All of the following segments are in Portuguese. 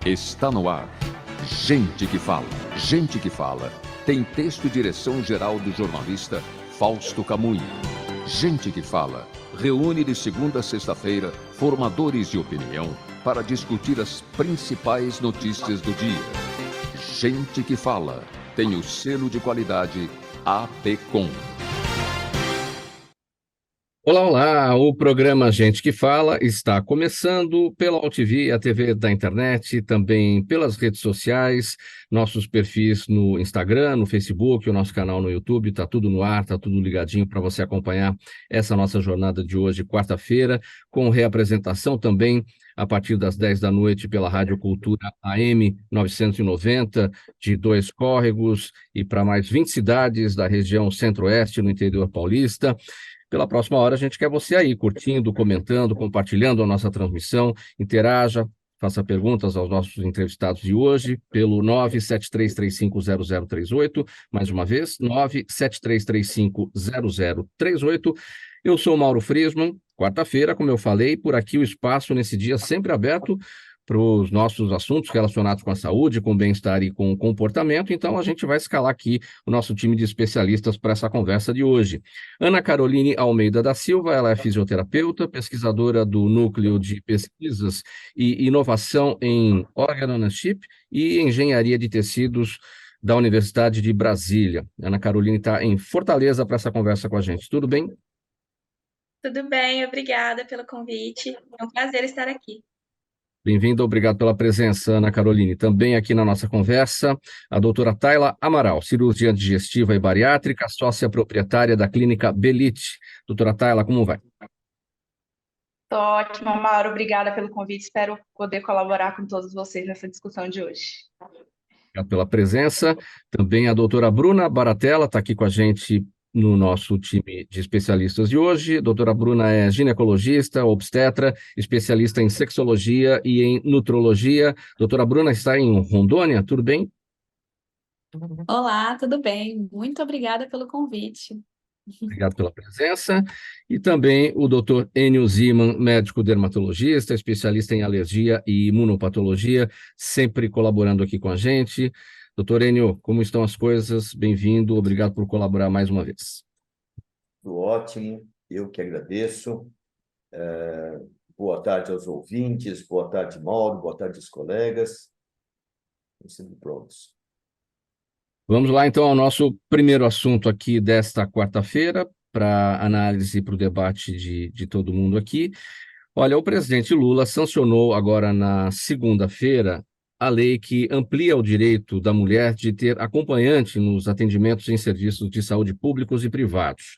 Está no ar. Gente que fala. Gente que fala. Tem texto e direção geral do jornalista Fausto Camunha. Gente que fala. Reúne de segunda a sexta-feira formadores de opinião para discutir as principais notícias do dia. Gente que fala. Tem o selo de qualidade APCOM. Olá, olá! O programa Gente que Fala está começando pela UltV, a TV da internet, também pelas redes sociais, nossos perfis no Instagram, no Facebook, o nosso canal no YouTube, está tudo no ar, está tudo ligadinho para você acompanhar essa nossa jornada de hoje, quarta-feira, com reapresentação também a partir das 10 da noite pela Rádio Cultura AM 990, de Dois Córregos e para mais 20 cidades da região centro-oeste, no interior paulista. Pela próxima hora, a gente quer você aí, curtindo, comentando, compartilhando a nossa transmissão. Interaja, faça perguntas aos nossos entrevistados de hoje pelo 973350038. Mais uma vez, 973350038. Eu sou o Mauro Friesman. Quarta-feira, como eu falei, por aqui o espaço nesse dia sempre aberto para os nossos assuntos relacionados com a saúde, com o bem-estar e com o comportamento. Então, a gente vai escalar aqui o nosso time de especialistas para essa conversa de hoje. Ana Caroline Almeida da Silva, ela é fisioterapeuta, pesquisadora do Núcleo de Pesquisas e Inovação em Organomanship e Engenharia de Tecidos da Universidade de Brasília. Ana Caroline está em Fortaleza para essa conversa com a gente. Tudo bem? Tudo bem, obrigada pelo convite. É um prazer estar aqui. Bem-vindo, obrigado pela presença, Ana Caroline. Também aqui na nossa conversa, a doutora Tayla Amaral, cirurgiã digestiva e bariátrica, sócia proprietária da clínica Belite. Doutora Tayla, como vai? Tô ótima, Mauro. Obrigada pelo convite. Espero poder colaborar com todos vocês nessa discussão de hoje. Obrigado pela presença. Também a doutora Bruna Baratella está aqui com a gente no nosso time de especialistas de hoje. A doutora Bruna é ginecologista, obstetra, especialista em sexologia e em nutrologia. Doutora Bruna está em Rondônia, tudo bem? Olá, tudo bem? Muito obrigada pelo convite. Obrigado pela presença. E também o doutor Enio Ziman, médico dermatologista, especialista em alergia e imunopatologia, sempre colaborando aqui com a gente. Doutor Enio, como estão as coisas? Bem-vindo, obrigado por colaborar mais uma vez. Tudo ótimo, eu que agradeço. Boa tarde aos ouvintes, boa tarde, Mauro, boa tarde aos colegas. Estamos sempre prontos. Vamos lá, então, ao nosso primeiro assunto aqui desta quarta-feira, para análise e para o debate de todo mundo aqui. Olha, o presidente Lula sancionou agora na segunda-feira a lei que amplia o direito da mulher de ter acompanhante nos atendimentos em serviços de saúde públicos e privados.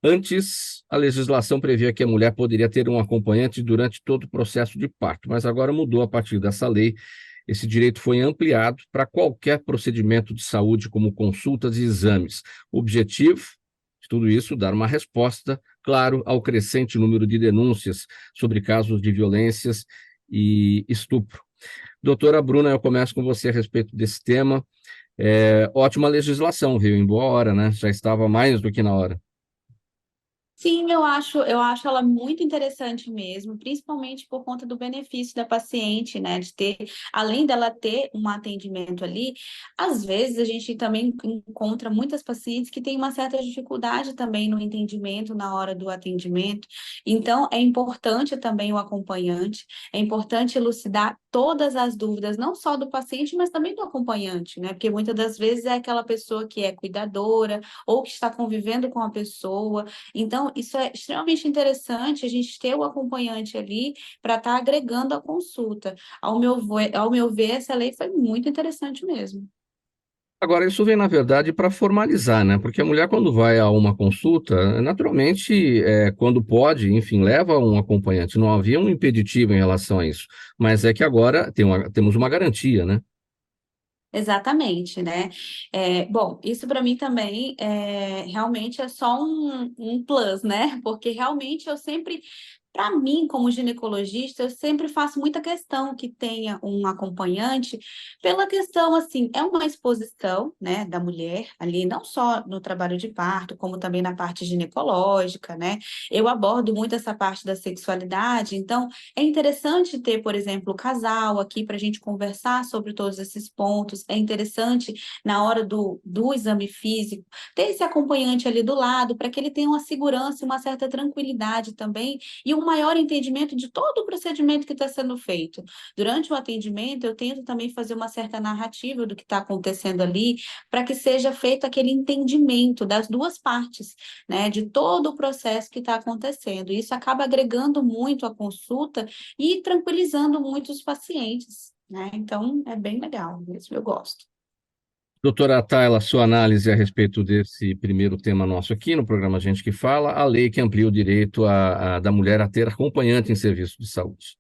Antes, a legislação previa que a mulher poderia ter um acompanhante durante todo o processo de parto, mas agora mudou a partir dessa lei. Esse direito foi ampliado para qualquer procedimento de saúde, como consultas e exames. O objetivo de tudo isso, dar uma resposta, claro, ao crescente número de denúncias sobre casos de violências e estupro. Doutora Bruna, eu começo com você a respeito desse tema. Ótima legislação, veio em boa hora, né? Já estava mais do que na hora. Sim, eu acho ela muito interessante mesmo, principalmente por conta do benefício da paciente, né? De ter, além dela ter um atendimento ali, às vezes a gente também encontra muitas pacientes que têm uma certa dificuldade também no entendimento na hora do atendimento. Então, é importante também o acompanhante, é importante elucidar todas as dúvidas, não só do paciente, mas também do acompanhante, né? Porque muitas das vezes é aquela pessoa que é cuidadora ou que está convivendo com a pessoa. Então, isso é extremamente interessante, a gente ter o acompanhante ali para estar agregando a consulta. Ao meu ver, essa lei foi muito interessante mesmo. Agora, isso vem, na verdade, para formalizar, né? Porque a mulher, quando vai a uma consulta, naturalmente, quando pode, enfim, leva um acompanhante. Não havia um impeditivo em relação a isso. Mas é que agora temos uma garantia, né? Exatamente, né? Bom, isso para mim também realmente é só um plus, né? Porque realmente eu sempre Para mim, como ginecologista, eu sempre faço muita questão que tenha um acompanhante, pela questão, assim, é uma exposição, né, da mulher ali, não só no trabalho de parto, como também na parte ginecológica, né? Eu abordo muito essa parte da sexualidade, então é interessante ter, por exemplo, o casal aqui para a gente conversar sobre todos esses pontos. É interessante, na hora do exame físico, ter esse acompanhante ali do lado, para que ele tenha uma segurança e uma certa tranquilidade também, e um maior entendimento de todo o procedimento que está sendo feito. Durante o atendimento, eu tento também fazer uma certa narrativa do que está acontecendo ali, para que seja feito aquele entendimento das duas partes, né, de todo o processo que está acontecendo. Isso acaba agregando muito a consulta e tranquilizando muito os pacientes, né? Então, é bem legal, isso eu gosto. Doutora Tayla, sua análise a respeito desse primeiro tema nosso aqui no programa Gente que Fala, a lei que amplia o direito da mulher a ter acompanhante em serviço de saúde.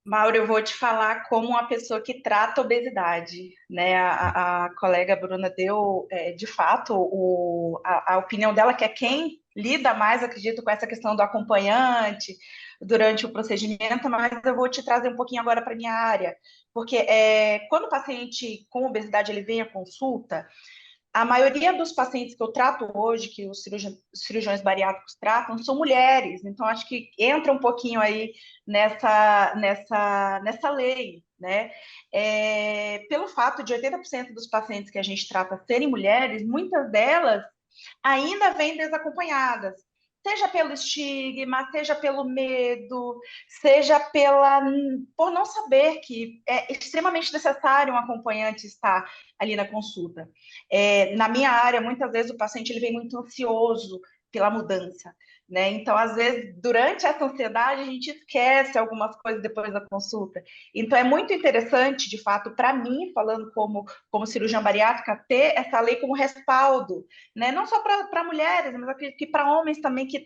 Mauro, eu vou te falar como uma pessoa que trata obesidade, né? A colega Bruna deu, de fato, a opinião dela, que é quem lida mais, acredito, com essa questão do acompanhante durante o procedimento, mas eu vou te trazer um pouquinho agora para a minha área, porque quando o paciente com obesidade ele vem à consulta, a maioria dos pacientes que eu trato hoje, que os cirurgiões bariátricos tratam, são mulheres. Então, acho que entra um pouquinho aí nessa lei, né? Pelo fato de 80% dos pacientes que a gente trata serem mulheres, muitas delas ainda vêm desacompanhadas, seja pelo estigma, seja pelo medo, seja por não saber que é extremamente necessário um acompanhante estar ali na consulta. Na minha área, muitas vezes o paciente ele vem muito ansioso pela mudança, né? Então, às vezes, durante essa ansiedade, a gente esquece algumas coisas depois da consulta. Então, é muito interessante, de fato, para mim, falando como cirurgiã bariátrica, ter essa lei como respaldo, né? Não só para mulheres, mas acredito que para homens também que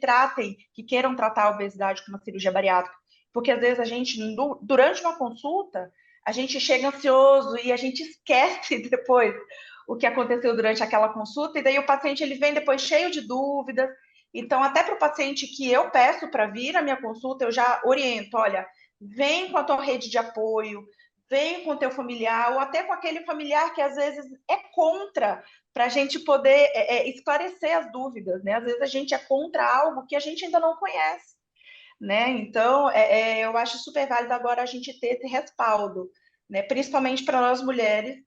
queiram tratar a obesidade com uma cirurgia bariátrica. Porque, às vezes, a gente, durante uma consulta, a gente chega ansioso e a gente esquece depois o que aconteceu durante aquela consulta, e daí o paciente ele vem depois cheio de dúvidas. Então, até para o paciente que eu peço para vir à minha consulta, eu já oriento, olha, vem com a tua rede de apoio, vem com o teu familiar, ou até com aquele familiar que às vezes é contra, para a gente poder esclarecer as dúvidas, né? Às vezes a gente é contra algo que a gente ainda não conhece, né? Então, eu acho super válido agora a gente ter esse respaldo, né? Principalmente para nós mulheres.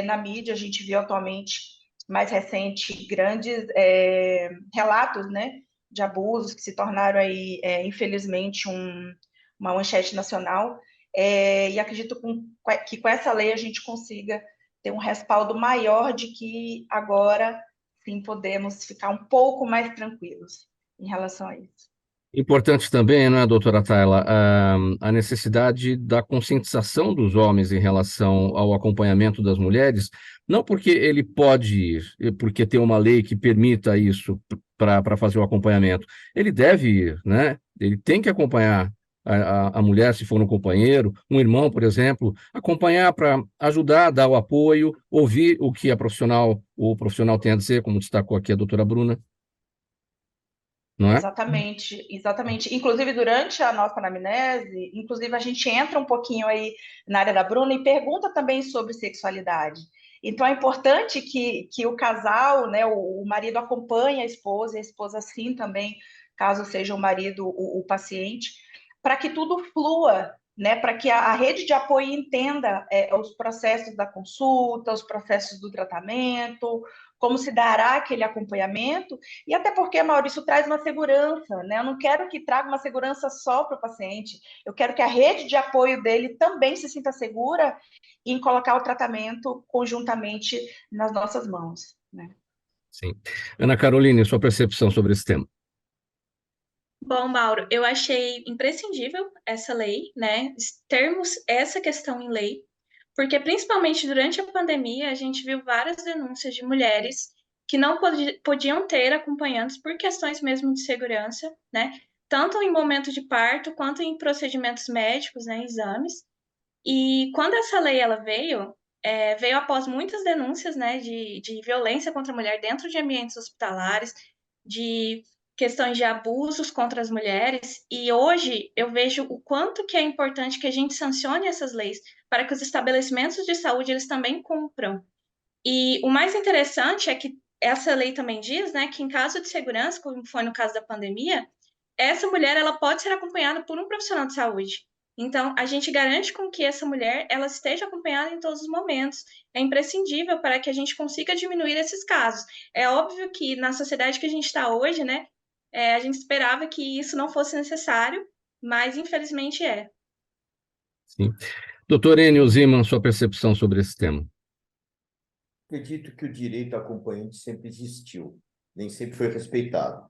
Na mídia, a gente viu atualmente, mais recente, grandes relatos, né, de abusos que se tornaram aí, infelizmente, uma manchete nacional. E acredito que com essa lei a gente consiga ter um respaldo maior de que agora sim podemos ficar um pouco mais tranquilos em relação a isso. Importante também, não é, doutora Tayla, a necessidade da conscientização dos homens em relação ao acompanhamento das mulheres, não porque ele pode ir, porque tem uma lei que permita isso para fazer o acompanhamento. Ele deve ir, né? Ele tem que acompanhar a mulher, se for um companheiro, um irmão, por exemplo, acompanhar para ajudar, dar o apoio, ouvir o que o profissional tem a dizer, como destacou aqui a doutora Bruna, não é? Exatamente, exatamente. Inclusive, durante a nossa anamnese, inclusive a gente entra um pouquinho aí na área da Bruna e pergunta também sobre sexualidade. Então, é importante que o casal, né, o marido acompanhe a esposa sim também, caso seja o marido o paciente, para que tudo flua, né, para que a rede de apoio entenda os processos da consulta, os processos do tratamento, como se dará aquele acompanhamento, e até porque, Maurício, traz uma segurança, né? Eu não quero que traga uma segurança só para o paciente, eu quero que a rede de apoio dele também se sinta segura em colocar o tratamento conjuntamente nas nossas mãos, né? Sim. Ana Caroline, sua percepção sobre esse tema? Bom, Mauro, eu achei imprescindível essa lei, né? Termos essa questão em lei, porque principalmente durante a pandemia a gente viu várias denúncias de mulheres que não podiam ter acompanhantes por questões mesmo de segurança, né? Tanto em momento de parto quanto em procedimentos médicos, né? Exames. E quando essa lei ela veio após muitas denúncias, né? De violência contra a mulher dentro de ambientes hospitalares, de questões de abusos contra as mulheres, e hoje eu vejo o quanto que é importante que a gente sancione essas leis para que os estabelecimentos de saúde eles também cumpram. E o mais interessante é que essa lei também diz, né, que em caso de segurança, como foi no caso da pandemia, essa mulher ela pode ser acompanhada por um profissional de saúde. Então, a gente garante com que essa mulher ela esteja acompanhada em todos os momentos. É imprescindível para que a gente consiga diminuir esses casos. É óbvio que na sociedade que a gente está hoje, né, a gente esperava que isso não fosse necessário, mas infelizmente é. Sim. Doutor Enio Ziman, sua percepção sobre esse tema? Acredito que o direito acompanhante sempre existiu, nem sempre foi respeitado.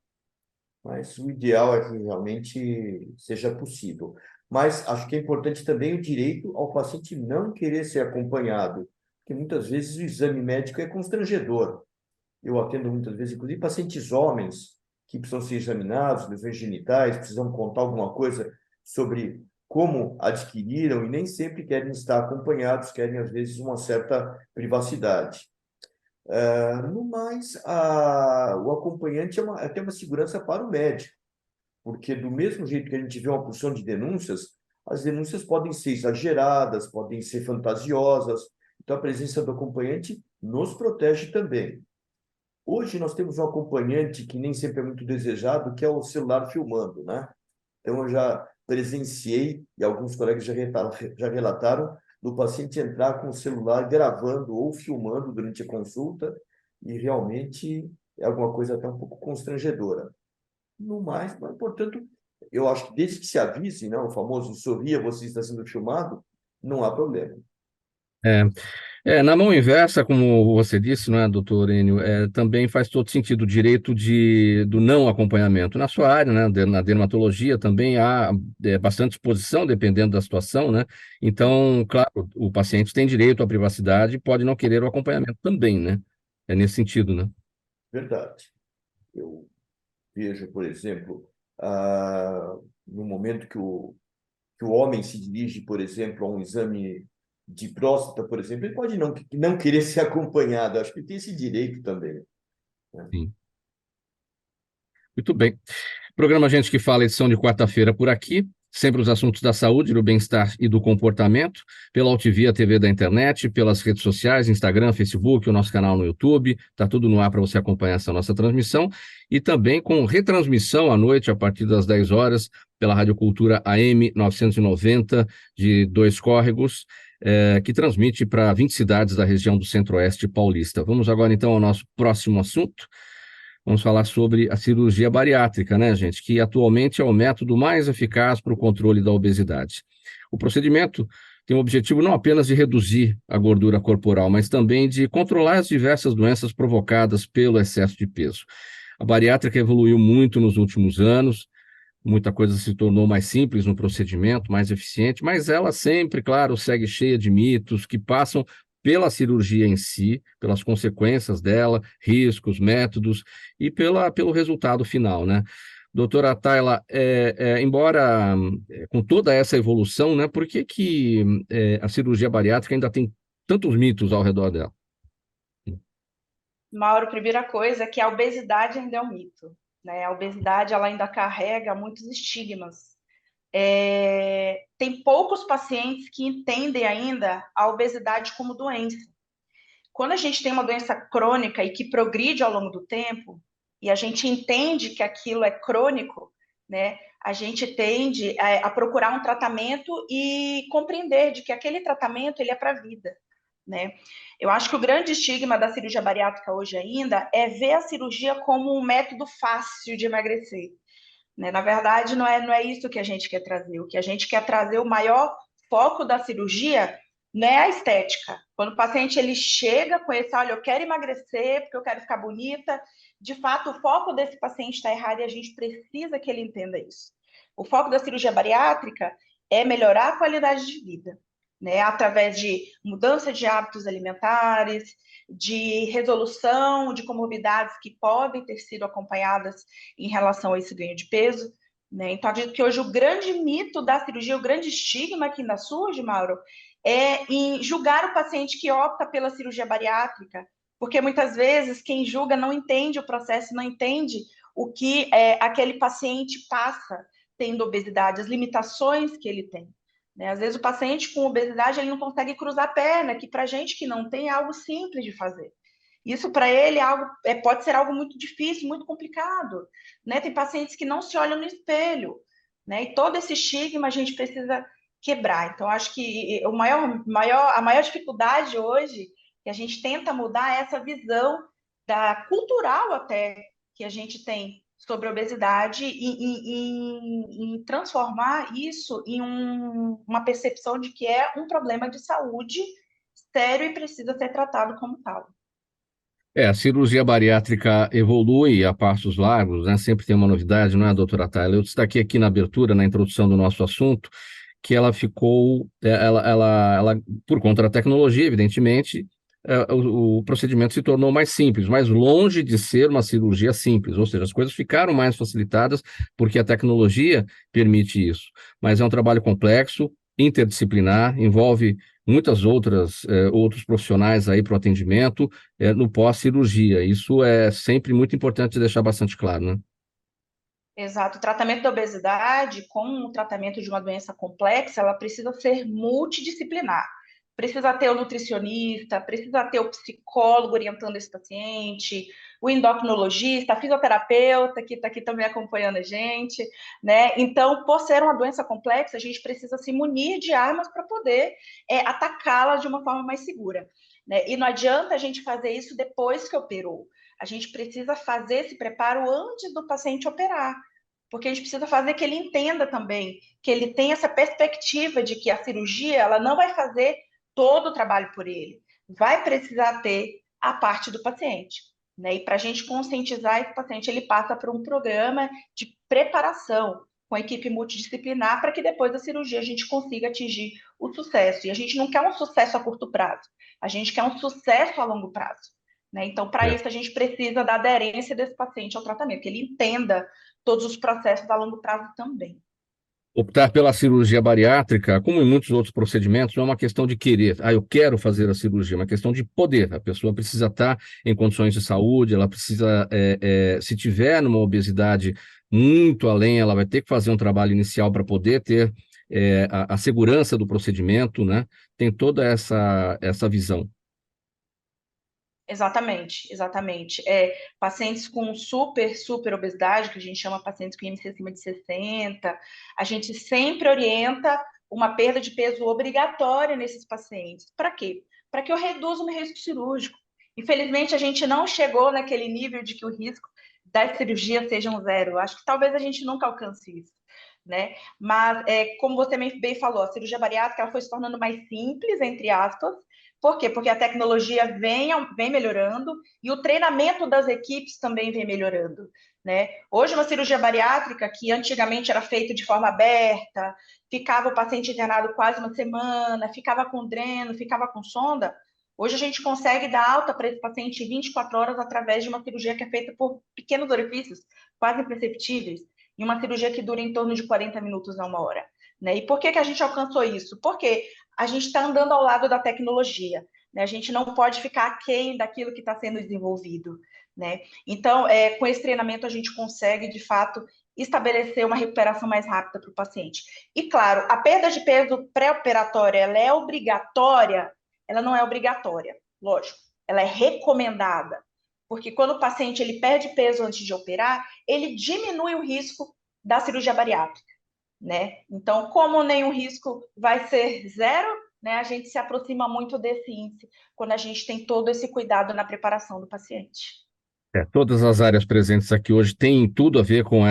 Mas o ideal é que realmente seja possível. Mas acho que é importante também o direito ao paciente não querer ser acompanhado, porque muitas vezes o exame médico é constrangedor. Eu atendo muitas vezes, inclusive, pacientes homens que precisam ser examinados, lesões genitais, precisam contar alguma coisa sobre como adquiriram e nem sempre querem estar acompanhados, querem, às vezes, uma certa privacidade. No mais, o acompanhante é até uma segurança para o médico, porque do mesmo jeito que a gente vê uma porção de denúncias, as denúncias podem ser exageradas, podem ser fantasiosas, então a presença do acompanhante nos protege também. Hoje nós temos um acompanhante que nem sempre é muito desejado, que é o celular filmando, né? Então eu já presenciei, e alguns colegas já relataram, do paciente entrar com o celular gravando ou filmando durante a consulta, e realmente é alguma coisa até um pouco constrangedora. No mais, mas, portanto, eu acho que desde que se avise, né, o famoso sorria, você está sendo filmado, não há problema. Na mão inversa, como você disse, não é, doutor Enio, também faz todo sentido o direito do não acompanhamento. Na sua área, né, na dermatologia, também há bastante exposição, dependendo da situação, né? Então, claro, o paciente tem direito à privacidade e pode não querer o acompanhamento também, né? É nesse sentido, né? Verdade. Eu vejo, por exemplo, no momento que o homem se dirige, por exemplo, a um exame de próstata, por exemplo, ele pode não querer ser acompanhado. Acho que tem esse direito também, né? Sim. Muito bem. Programa Gente que Fala, edição de quarta-feira por aqui. Sempre os assuntos da saúde, do bem-estar e do comportamento, pela Altivia TV da internet, pelas redes sociais, Instagram, Facebook, o nosso canal no YouTube. Está tudo no ar para você acompanhar essa nossa transmissão. E também com retransmissão à noite, a partir das 10 horas, pela Rádio Cultura AM 990, de Dois Córregos, que transmite para 20 cidades da região do Centro-Oeste paulista. Vamos agora, então, ao nosso próximo assunto. Vamos falar sobre a cirurgia bariátrica, né, gente? Que atualmente é o método mais eficaz para o controle da obesidade. O procedimento tem o objetivo não apenas de reduzir a gordura corporal, mas também de controlar as diversas doenças provocadas pelo excesso de peso. A bariátrica evoluiu muito nos últimos anos, muita coisa se tornou mais simples no procedimento, mais eficiente, mas ela sempre, claro, segue cheia de mitos que passam pela cirurgia em si, pelas consequências dela, riscos, métodos e pelo resultado final, né? Doutora Tayla, embora com toda essa evolução, né, por que a cirurgia bariátrica ainda tem tantos mitos ao redor dela? Mauro, primeira coisa é que a obesidade ainda é um mito, né? A obesidade ela ainda carrega muitos estigmas. Tem poucos pacientes que entendem ainda a obesidade como doença. Quando a gente tem uma doença crônica e que progride ao longo do tempo, e a gente entende que aquilo é crônico, né? A gente tende a procurar um tratamento e compreender de que aquele tratamento ele é para a vida, né? Eu acho que o grande estigma da cirurgia bariátrica hoje ainda é ver a cirurgia como um método fácil de emagrecer, né? Na verdade, não é isso que a gente quer trazer. O que a gente quer trazer, o maior foco da cirurgia não é a estética. Quando o paciente ele chega com esse, olha, eu quero emagrecer porque eu quero ficar bonita, de fato, o foco desse paciente está errado e a gente precisa que ele entenda isso. O foco da cirurgia bariátrica é melhorar a qualidade de vida, né? Através de mudança de hábitos alimentares, de resolução de comorbidades que podem ter sido acompanhadas em relação a esse ganho de peso, né? Então, acredito que hoje o grande mito da cirurgia, o grande estigma que ainda surge, Mauro, é em julgar o paciente que opta pela cirurgia bariátrica, porque muitas vezes quem julga não entende o processo, não entende o que aquele paciente passa tendo obesidade, as limitações que ele tem. Né? Às vezes o paciente com obesidade ele não consegue cruzar a perna, que para a gente que não tem é algo simples de fazer. Isso para ele pode ser algo muito difícil, muito complicado. Né? Tem pacientes que não se olham no espelho. Né? E todo esse estigma a gente precisa quebrar. Então, acho que a maior dificuldade hoje que a gente tenta mudar é essa visão cultural até que a gente tem sobre a obesidade e transformar isso em uma percepção de que é um problema de saúde sério e precisa ser tratado como tal. A cirurgia bariátrica evolui a passos largos, né? Sempre tem uma novidade, não é, doutora Tayla? Eu destaquei aqui na abertura, na introdução do nosso assunto, que ela ficou, por conta da tecnologia, evidentemente, o procedimento se tornou mais simples, mas longe de ser uma cirurgia simples, ou seja, as coisas ficaram mais facilitadas porque a tecnologia permite isso. Mas é um trabalho complexo, interdisciplinar, envolve muitas outros profissionais aí para o atendimento no pós-cirurgia. Isso é sempre muito importante deixar bastante claro, né? Exato. O tratamento da obesidade, como o tratamento de uma doença complexa, ela precisa ser multidisciplinar. Precisa ter o nutricionista, precisa ter o psicólogo orientando esse paciente, o endocrinologista, a fisioterapeuta, que está aqui também acompanhando a gente, né? Então, por ser uma doença complexa, a gente precisa se munir de armas para poder atacá-la de uma forma mais segura, né? E não adianta a gente fazer isso depois que operou. A gente precisa fazer esse preparo antes do paciente operar, porque a gente precisa fazer que ele entenda também, que ele tenha essa perspectiva de que a cirurgia ela não vai fazer todo o trabalho por ele, vai precisar ter a parte do paciente. Né? E para a gente conscientizar esse paciente, ele passa por um programa de preparação com a equipe multidisciplinar para que depois da cirurgia a gente consiga atingir o sucesso. E a gente não quer um sucesso a curto prazo, a gente quer um sucesso a longo prazo. Né? Então, para isso, a gente precisa da aderência desse paciente ao tratamento, que ele entenda todos os processos a longo prazo também. Optar pela cirurgia bariátrica, como em muitos outros procedimentos, não é uma questão de querer. Eu quero fazer a cirurgia, é uma questão de poder. A pessoa precisa estar em condições de saúde, ela precisa, se tiver numa obesidade muito além, ela vai ter que fazer um trabalho inicial para poder ter a segurança do procedimento, né? Tem toda essa visão. Exatamente, exatamente. Pacientes com super obesidade, que a gente chama pacientes com IMC acima de 60, a gente sempre orienta uma perda de peso obrigatória nesses pacientes. Para quê? Para que eu reduza o meu risco cirúrgico. Infelizmente, a gente não chegou naquele nível de que o risco das cirurgias seja um zero. Acho que talvez a gente nunca alcance isso. Né? Mas, como você bem falou, a cirurgia bariátrica ela foi se tornando mais simples, entre aspas. Por quê? Porque a tecnologia vem melhorando e o treinamento das equipes também vem melhorando. Né? Hoje, uma cirurgia bariátrica, que antigamente era feita de forma aberta, ficava o paciente internado quase uma semana, ficava com dreno, ficava com sonda, hoje a gente consegue dar alta para esse paciente em 24 horas através de uma cirurgia que é feita por pequenos orifícios, quase imperceptíveis, e uma cirurgia que dura em torno de 40 minutos a 1 hora. Né? E por que a gente alcançou isso? Porque a gente está andando ao lado da tecnologia. Né? A gente não pode ficar aquém daquilo que está sendo desenvolvido. Né? Então, com esse treinamento, a gente consegue, de fato, estabelecer uma recuperação mais rápida para o paciente. E, claro, a perda de peso pré-operatória, ela é obrigatória? Ela não é obrigatória, lógico. Ela é recomendada. Porque quando o paciente ele perde peso antes de operar, ele diminui o risco da cirurgia bariátrica. Né? Então, como nenhum risco vai ser zero, né, a gente se aproxima muito desse índice quando a gente tem todo esse cuidado na preparação do paciente. Todas as áreas presentes aqui hoje têm tudo a ver com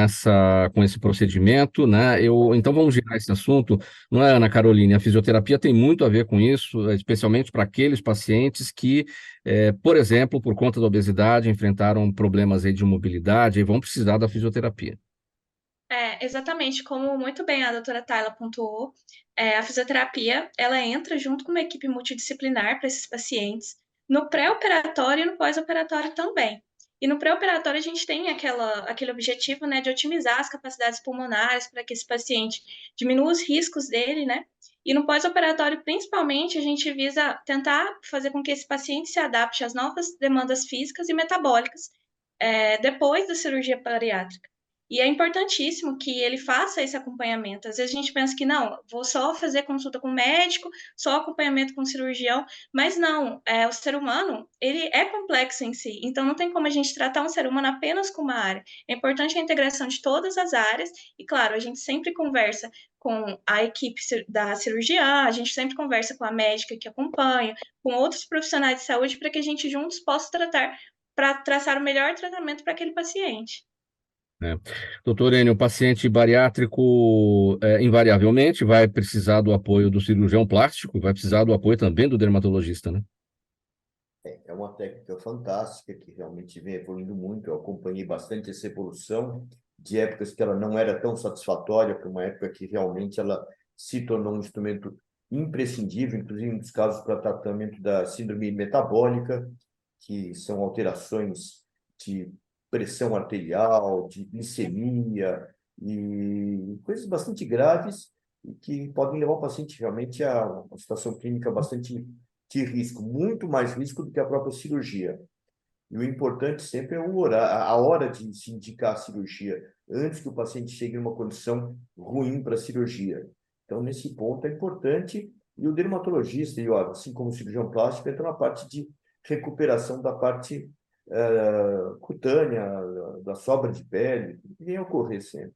esse procedimento, né? Então vamos girar esse assunto, não é, Ana Caroline? A fisioterapia tem muito a ver com isso, especialmente para aqueles pacientes que, por exemplo, por conta da obesidade, enfrentaram problemas aí de mobilidade e vão precisar da fisioterapia. Exatamente, como muito bem a doutora Tayla pontuou, a fisioterapia, ela entra junto com uma equipe multidisciplinar para esses pacientes, no pré-operatório e no pós-operatório também. E no pré-operatório a gente tem aquele objetivo, né, de otimizar as capacidades pulmonares para que esse paciente diminua os riscos dele, né? E no pós-operatório, principalmente, a gente visa tentar fazer com que esse paciente se adapte às novas demandas físicas e metabólicas depois da cirurgia bariátrica. E é importantíssimo que ele faça esse acompanhamento. Às vezes a gente pensa que não, vou só fazer consulta com médico, só acompanhamento com cirurgião, mas não, o ser humano, ele é complexo em si, então não tem como a gente tratar um ser humano apenas com uma área. É importante a integração de todas as áreas, e claro, a gente sempre conversa com a equipe da cirurgiã, a gente sempre conversa com a médica que acompanha, com outros profissionais de saúde, para que a gente juntos possa traçar o melhor tratamento para aquele paciente. Doutor Enio, o paciente bariátrico invariavelmente vai precisar do apoio do cirurgião plástico, vai precisar do apoio também do dermatologista, né? É uma técnica fantástica que realmente vem evoluindo muito. Eu acompanhei bastante essa evolução de épocas que ela não era tão satisfatória para uma época que realmente ela se tornou um instrumento imprescindível, inclusive nos casos para tratamento da síndrome metabólica, que são alterações de pressão arterial, de glicemia e coisas bastante graves e que podem levar o paciente realmente a uma situação clínica bastante de risco, muito mais risco do que a própria cirurgia. E o importante sempre é a hora de se indicar a cirurgia, antes que o paciente chegue em uma condição ruim para a cirurgia. Então, nesse ponto é importante, e o dermatologista, assim como o cirurgião plástico, entra na parte de recuperação da parte cutânea, da sobra de pele, que vem a ocorrer sempre.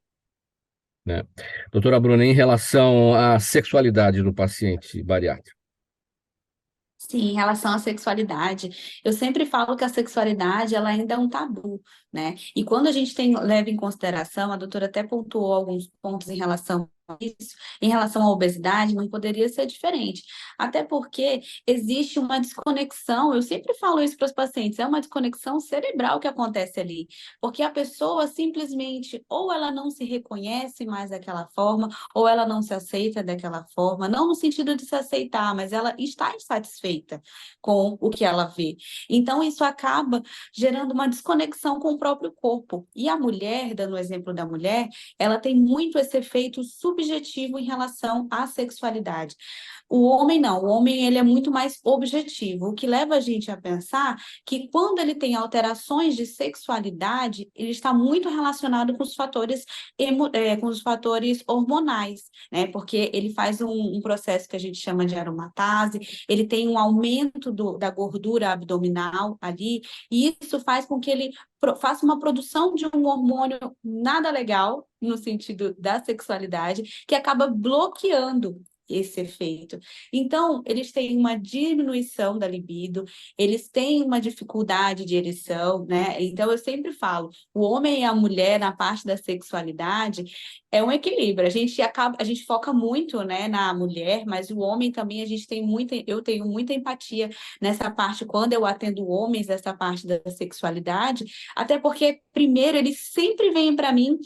Doutora Bruna, em relação à sexualidade do paciente bariátrico. Sim, em relação à sexualidade, eu sempre falo que a sexualidade ela ainda é um tabu, né? E quando a gente leva em consideração, a doutora até pontuou alguns pontos em relação a isso, em relação à obesidade, não poderia ser diferente. Até porque existe uma desconexão, eu sempre falo isso para os pacientes, é uma desconexão cerebral que acontece ali, porque a pessoa simplesmente, ou ela não se reconhece mais daquela forma, ou ela não se aceita daquela forma, não no sentido de se aceitar, mas ela está insatisfeita com o que ela vê. Então, isso acaba gerando uma desconexão com o próprio corpo. E a mulher, dando o exemplo da mulher, ela tem muito esse efeito subjetivo em relação à sexualidade. O homem não, o homem ele é muito mais objetivo, o que leva a gente a pensar que quando ele tem alterações de sexualidade, ele está muito relacionado com os fatores, com os fatores hormonais, né? Porque ele faz um processo que a gente chama de aromatase, ele tem um aumento da gordura abdominal ali, e isso faz com que ele faça uma produção de um hormônio nada legal, no sentido da sexualidade, que acaba bloqueando esse efeito. Então, eles têm uma diminuição da libido, eles têm uma dificuldade de ereção, né? Então, eu sempre falo, o homem e a mulher, na parte da sexualidade, é um equilíbrio. A gente foca muito, né, na mulher, mas o homem também, eu tenho muita empatia nessa parte, quando eu atendo homens, essa parte da sexualidade, até porque, primeiro, eles sempre vêm para mim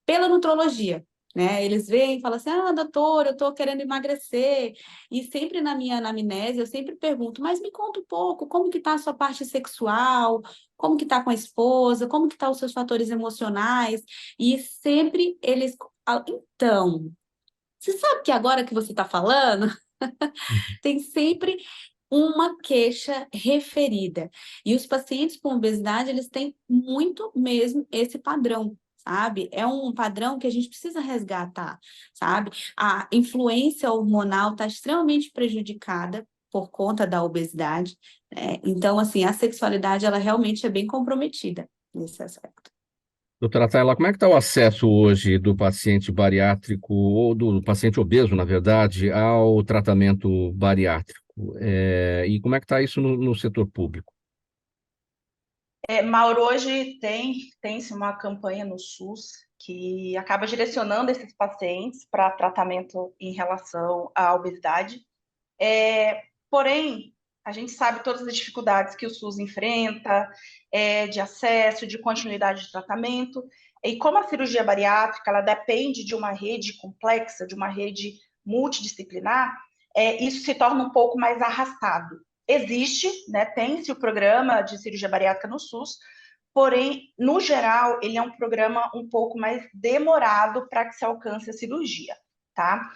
pela nutrologia, né? Eles vêm e falam assim, doutor, eu estou querendo emagrecer, e sempre na minha anamnese eu sempre pergunto, mas me conta um pouco, como que está a sua parte sexual, como que está com a esposa, como que estão os seus fatores emocionais, e sempre eles, então, você sabe que agora que você está falando, tem sempre uma queixa referida. E os pacientes com obesidade, eles têm muito mesmo esse padrão, sabe? É um padrão que a gente precisa resgatar, sabe? A influência hormonal está extremamente prejudicada por conta da obesidade, né? Então, assim, a sexualidade, ela realmente é bem comprometida nesse aspecto. Doutora Tayla, como é que está o acesso hoje do paciente bariátrico, ou do paciente obeso, na verdade, ao tratamento bariátrico? E como é que está isso no setor público? Mauro, hoje tem-se uma campanha no SUS que acaba direcionando esses pacientes para tratamento em relação à obesidade. Porém, a gente sabe todas as dificuldades que o SUS enfrenta, de acesso, de continuidade de tratamento, e como a cirurgia bariátrica ela depende de uma rede complexa, de uma rede multidisciplinar, isso se torna um pouco mais arrastado. Existe, né, tem-se o programa de cirurgia bariátrica no SUS, porém, no geral, ele é um programa um pouco mais demorado para que se alcance a cirurgia. tá?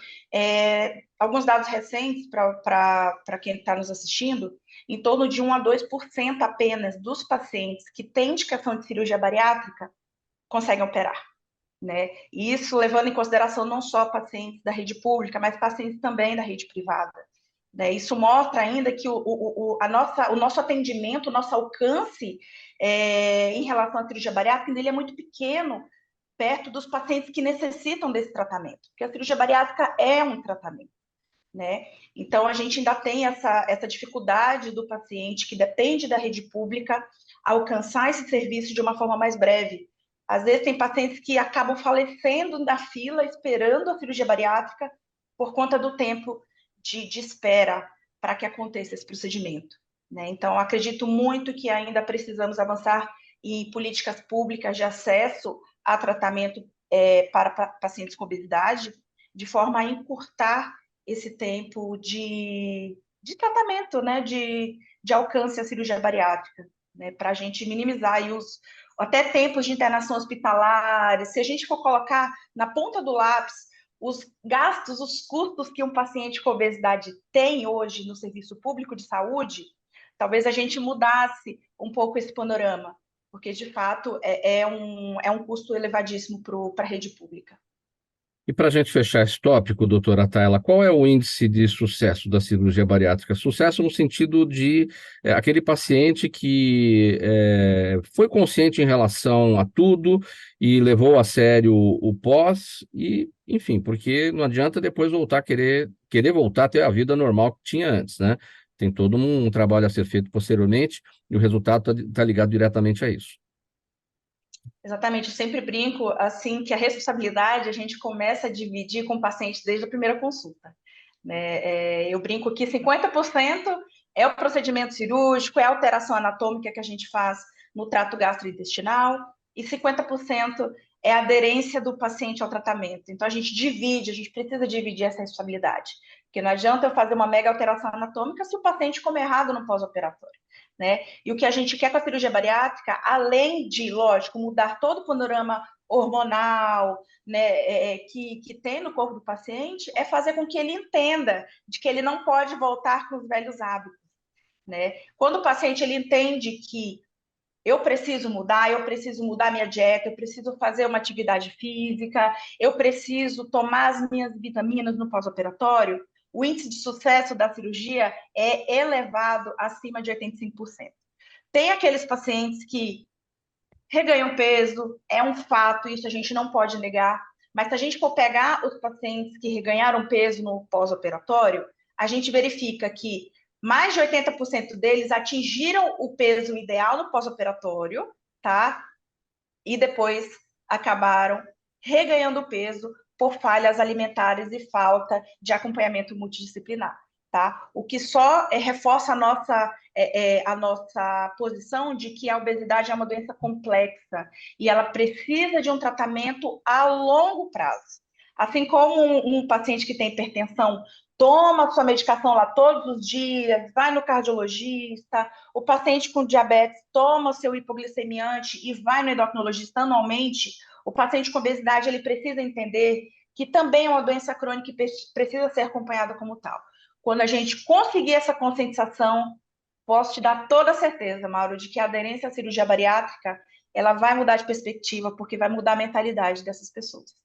Alguns dados recentes para quem está nos assistindo, em torno de 1 a 2% apenas dos pacientes que têm indicação de cirurgia bariátrica conseguem operar, né? E isso levando em consideração não só pacientes da rede pública, mas pacientes também da rede privada, né? Isso mostra ainda que o nosso atendimento, o nosso alcance em relação à cirurgia bariátrica, ele é muito pequeno perto dos pacientes que necessitam desse tratamento, porque a cirurgia bariátrica é um tratamento, né? Então, a gente ainda tem essa dificuldade do paciente que depende da rede pública alcançar esse serviço de uma forma mais breve. Às vezes, tem pacientes que acabam falecendo na fila, esperando a cirurgia bariátrica, por conta do tempo de espera para que aconteça esse procedimento, né? Então, acredito muito que ainda precisamos avançar em políticas públicas de acesso a tratamento para pacientes com obesidade, de forma a encurtar esse tempo de tratamento, né, de alcance à cirurgia bariátrica, né, para a gente minimizar aí até tempos de internação hospitalar. Se a gente for colocar na ponta do lápis os gastos, os custos que um paciente com obesidade tem hoje no serviço público de saúde, talvez a gente mudasse um pouco esse panorama, porque, de fato, é um custo elevadíssimo para a rede pública. E para a gente fechar esse tópico, doutora Tayla, qual é o índice de sucesso da cirurgia bariátrica? Sucesso no sentido de aquele paciente que foi consciente em relação a tudo e levou a sério o pós, e, enfim, porque não adianta depois voltar a querer voltar a ter a vida normal que tinha antes, né? Tem todo um trabalho a ser feito posteriormente e o resultado está ligado diretamente a isso. Exatamente, eu sempre brinco assim que a responsabilidade a gente começa a dividir com o paciente desde a primeira consulta, né? Eu brinco que 50% é o procedimento cirúrgico, é a alteração anatômica que a gente faz no trato gastrointestinal, e 50% é a aderência do paciente ao tratamento. Então a gente precisa dividir essa responsabilidade, porque não adianta eu fazer uma mega alteração anatômica se o paciente come errado no pós-operatório, né? E o que a gente quer com a cirurgia bariátrica, além de, lógico, mudar todo o panorama hormonal, né, que tem no corpo do paciente, é fazer com que ele entenda de que ele não pode voltar com os velhos hábitos, né? Quando o paciente ele entende que eu preciso mudar minha dieta, eu preciso fazer uma atividade física, eu preciso tomar as minhas vitaminas no pós-operatório, o índice de sucesso da cirurgia é elevado acima de 85%. Tem aqueles pacientes que reganham peso, é um fato, isso a gente não pode negar, mas se a gente for pegar os pacientes que reganharam peso no pós-operatório, a gente verifica que mais de 80% deles atingiram o peso ideal no pós-operatório, tá? E depois acabaram reganhando peso por falhas alimentares e falta de acompanhamento multidisciplinar, tá? O que só reforça a nossa posição de que a obesidade é uma doença complexa e ela precisa de um tratamento a longo prazo. Assim como um paciente que tem hipertensão toma sua medicação lá todos os dias, vai no cardiologista, o paciente com diabetes toma o seu hipoglicemiante e vai no endocrinologista anualmente, o paciente com obesidade ele precisa entender que também é uma doença crônica e precisa ser acompanhada como tal. Quando a gente conseguir essa conscientização, posso te dar toda a certeza, Mauro, de que a aderência à cirurgia bariátrica ela vai mudar de perspectiva, porque vai mudar a mentalidade dessas pessoas.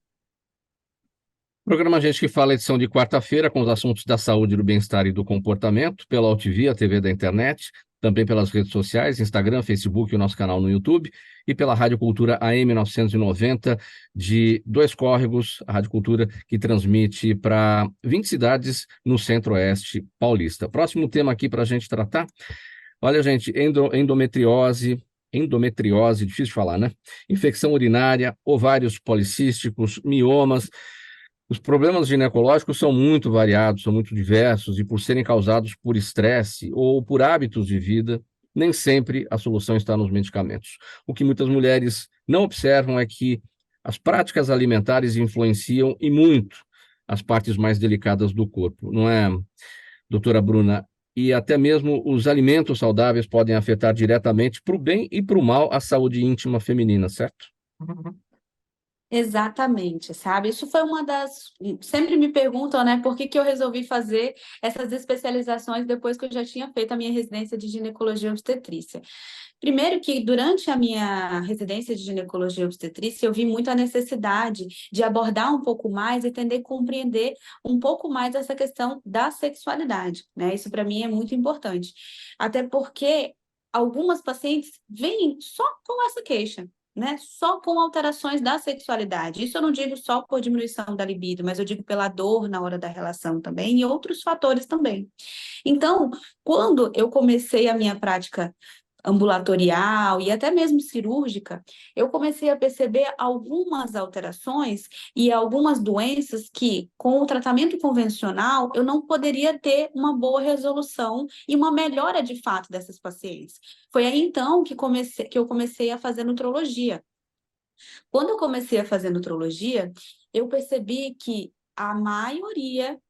Programa Gente que Fala, edição de quarta-feira, com os assuntos da saúde, do bem-estar e do comportamento, pela UTV, a TV da internet, também pelas redes sociais, Instagram, Facebook e o nosso canal no YouTube, e pela Rádio Cultura AM 990 de Dois Córregos, a Rádio Cultura que transmite para 20 cidades no Centro-Oeste paulista. Próximo tema aqui para a gente tratar, olha, gente, endometriose, difícil de falar, né? Infecção urinária, ovários policísticos, miomas. Os problemas ginecológicos são muito variados, são muito diversos, e por serem causados por estresse ou por hábitos de vida, nem sempre a solução está nos medicamentos. O que muitas mulheres não observam é que as práticas alimentares influenciam e muito as partes mais delicadas do corpo, não é, doutora Bruna? E até mesmo os alimentos saudáveis podem afetar diretamente para o bem e para o mal a saúde íntima feminina, certo? Exatamente, sabe? Isso foi uma das. Sempre me perguntam, né, por que que eu resolvi fazer essas especializações depois que eu já tinha feito a minha residência de ginecologia e obstetrícia. Primeiro que durante a minha residência de ginecologia e obstetrícia, eu vi muito a necessidade de abordar um pouco mais e tentar compreender um pouco mais essa questão da sexualidade, né? Isso para mim é muito importante. Até porque algumas pacientes vêm só com essa queixa, né? Só com alterações da sexualidade. Isso eu não digo só por diminuição da libido, mas eu digo pela dor na hora da relação também e outros fatores também. Então, quando eu comecei a minha prática ambulatorial e até mesmo cirúrgica, eu comecei a perceber algumas alterações e algumas doenças que, com o tratamento convencional, eu não poderia ter uma boa resolução e uma melhora de fato dessas pacientes. Foi aí então que eu comecei a fazer nutrologia. Quando eu comecei a fazer nutrologia, eu percebi que a maioria,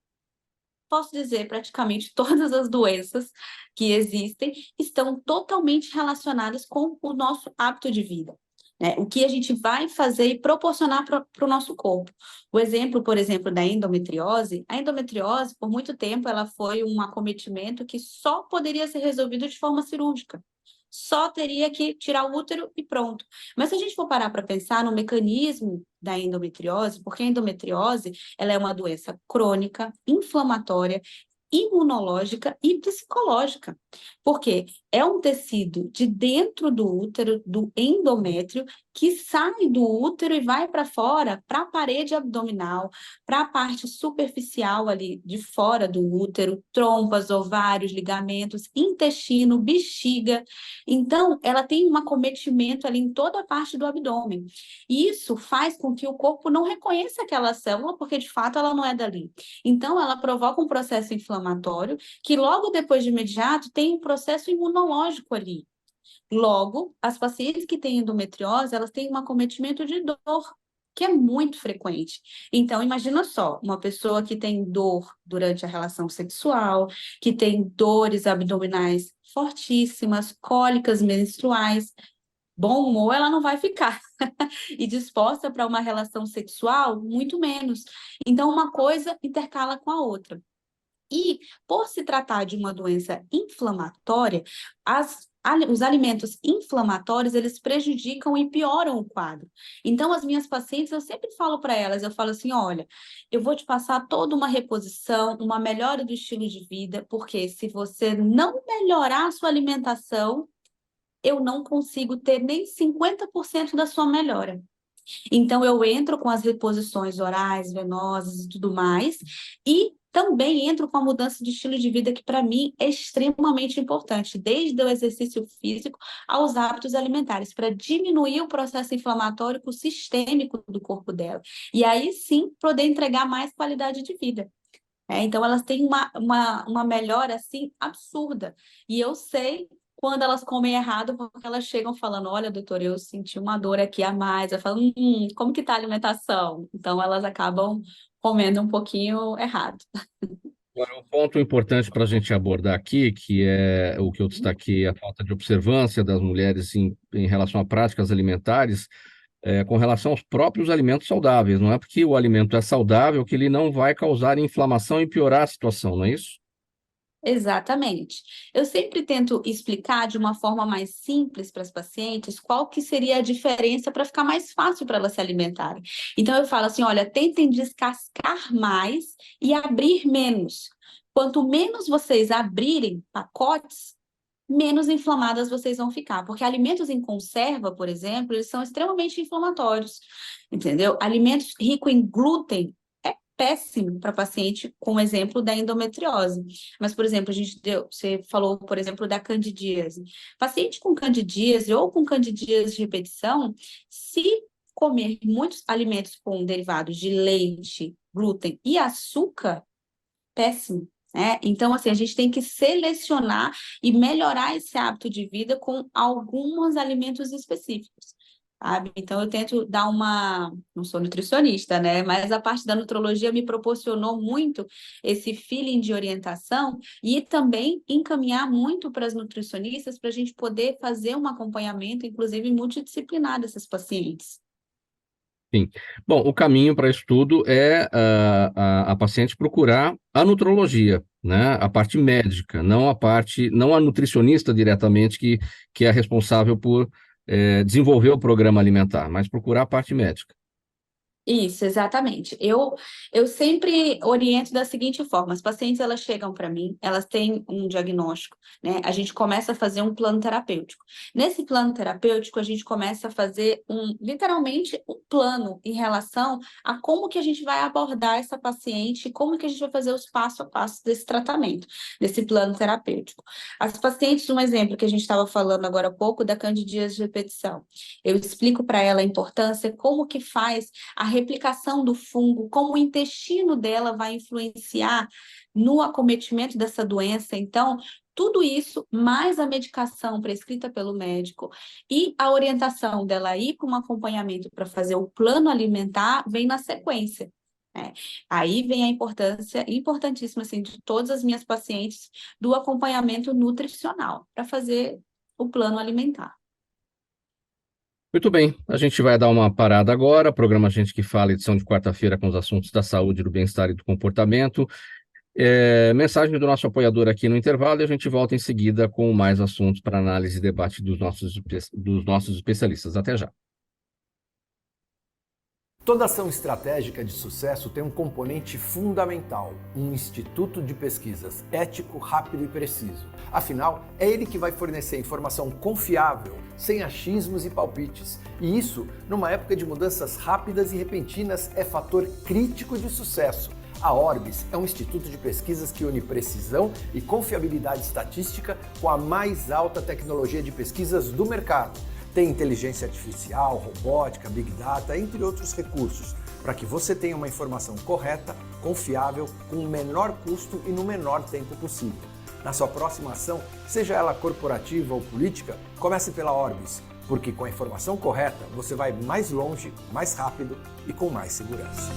posso dizer, praticamente todas as doenças que existem estão totalmente relacionadas com o nosso hábito de vida, né? O que a gente vai fazer e proporcionar para o nosso corpo. O exemplo, por exemplo, da endometriose, a endometriose, por muito tempo, ela foi um acometimento que só poderia ser resolvido de forma cirúrgica. Só teria que tirar o útero e pronto. Mas se a gente for parar para pensar no mecanismo da endometriose, porque a endometriose ela é uma doença crônica, inflamatória, imunológica e psicológica, porque é um tecido de dentro do útero, do endométrio, que sai do útero e vai para fora, para a parede abdominal, para a parte superficial ali de fora do útero, trompas, ovários, ligamentos, intestino, bexiga. Então, ela tem um acometimento ali em toda a parte do abdômen. E isso faz com que o corpo não reconheça aquela célula, porque de fato ela não é dali. Então, ela provoca um processo inflamatório, que logo depois de imediato tem um processo imunológico ali. Logo, as pacientes que têm endometriose, elas têm um acometimento de dor, que é muito frequente. Então, imagina só, uma pessoa que tem dor durante a relação sexual, que tem dores abdominais fortíssimas, cólicas menstruais, bom humor ela não vai ficar. E disposta para uma relação sexual, muito menos. Então, uma coisa intercala com a outra. E, por se tratar de uma doença inflamatória, os alimentos inflamatórios, eles prejudicam e pioram o quadro. Então, as minhas pacientes, eu sempre falo para elas, eu falo assim, olha, eu vou te passar toda uma reposição, uma melhora do estilo de vida, porque se você não melhorar a sua alimentação, eu não consigo ter nem 50% da sua melhora. Então, eu entro com as reposições orais, venosas e tudo mais, e também entro com a mudança de estilo de vida, que para mim é extremamente importante, desde o exercício físico aos hábitos alimentares, para diminuir o processo inflamatório sistêmico do corpo dela. E aí sim poder entregar mais qualidade de vida. Então, elas têm uma melhora, assim, absurda. E eu sei quando elas comem errado, porque elas chegam falando, olha, doutor, eu senti uma dor aqui a mais. Eu falo, como que tá a alimentação? Então, elas acabam comendo um pouquinho errado. Agora, um ponto importante para a gente abordar aqui, que é o que eu destaquei, a falta de observância das mulheres em relação a práticas alimentares, com relação aos próprios alimentos saudáveis. Não é porque o alimento é saudável que ele não vai causar inflamação e piorar a situação, não é isso? Exatamente. Eu sempre tento explicar de uma forma mais simples para as pacientes qual que seria a diferença para ficar mais fácil para elas se alimentarem. Então, eu falo assim, olha, tentem descascar mais e abrir menos. Quanto menos vocês abrirem pacotes, menos inflamadas vocês vão ficar. Porque alimentos em conserva, por exemplo, eles são extremamente inflamatórios, entendeu? Alimentos ricos em glúten, péssimo para paciente, com o exemplo da endometriose. Mas, por exemplo, você falou, por exemplo, da candidíase. Paciente com candidíase ou com candidíase de repetição, se comer muitos alimentos com derivados de leite, glúten e açúcar, péssimo. Então, assim, a gente tem que selecionar e melhorar esse hábito de vida com alguns alimentos específicos. Sabe? Então, eu tento dar não sou nutricionista, né? Mas a parte da nutrologia me proporcionou muito esse feeling de orientação e também encaminhar muito para as nutricionistas para a gente poder fazer um acompanhamento, inclusive multidisciplinar dessas pacientes. Sim. Bom, o caminho para isso tudo é a paciente procurar a nutrologia, né? A parte médica, não a nutricionista diretamente que é responsável por desenvolver o programa alimentar, mas procurar a parte médica. Isso, exatamente. Eu sempre oriento da seguinte forma: as pacientes elas chegam para mim, elas têm um diagnóstico, né? A gente começa a fazer um plano terapêutico. Nesse plano terapêutico, a gente começa a fazer literalmente um plano em relação a como que a gente vai abordar essa paciente, como que a gente vai fazer os passo a passo desse tratamento, desse plano terapêutico. As pacientes, um exemplo que a gente estava falando agora há pouco da candidíase de repetição. Eu explico para ela a importância, como que faz a replicação do fungo, como o intestino dela vai influenciar no acometimento dessa doença. Então, tudo isso, mais a medicação prescrita pelo médico e a orientação dela ir para um acompanhamento para fazer o plano alimentar, vem na sequência, né? Aí vem a importância, importantíssima, assim, de todas as minhas pacientes, do acompanhamento nutricional para fazer o plano alimentar. Muito bem, a gente vai dar uma parada agora. Programa Gente que Fala, edição de quarta-feira com os assuntos da saúde, do bem-estar e do comportamento. Mensagem do nosso apoiador aqui no intervalo e a gente volta em seguida com mais assuntos para análise e debate dos nossos especialistas. Até já. Toda ação estratégica de sucesso tem um componente fundamental, um instituto de pesquisas ético, rápido e preciso. Afinal, é ele que vai fornecer informação confiável, sem achismos e palpites. E isso, numa época de mudanças rápidas e repentinas, é fator crítico de sucesso. A Orbis é um instituto de pesquisas que une precisão e confiabilidade estatística com a mais alta tecnologia de pesquisas do mercado. Tem inteligência artificial, robótica, big data, entre outros recursos, para que você tenha uma informação correta, confiável, com o menor custo e no menor tempo possível. Na sua próxima ação, seja ela corporativa ou política, comece pela Orbis, porque com a informação correta você vai mais longe, mais rápido e com mais segurança.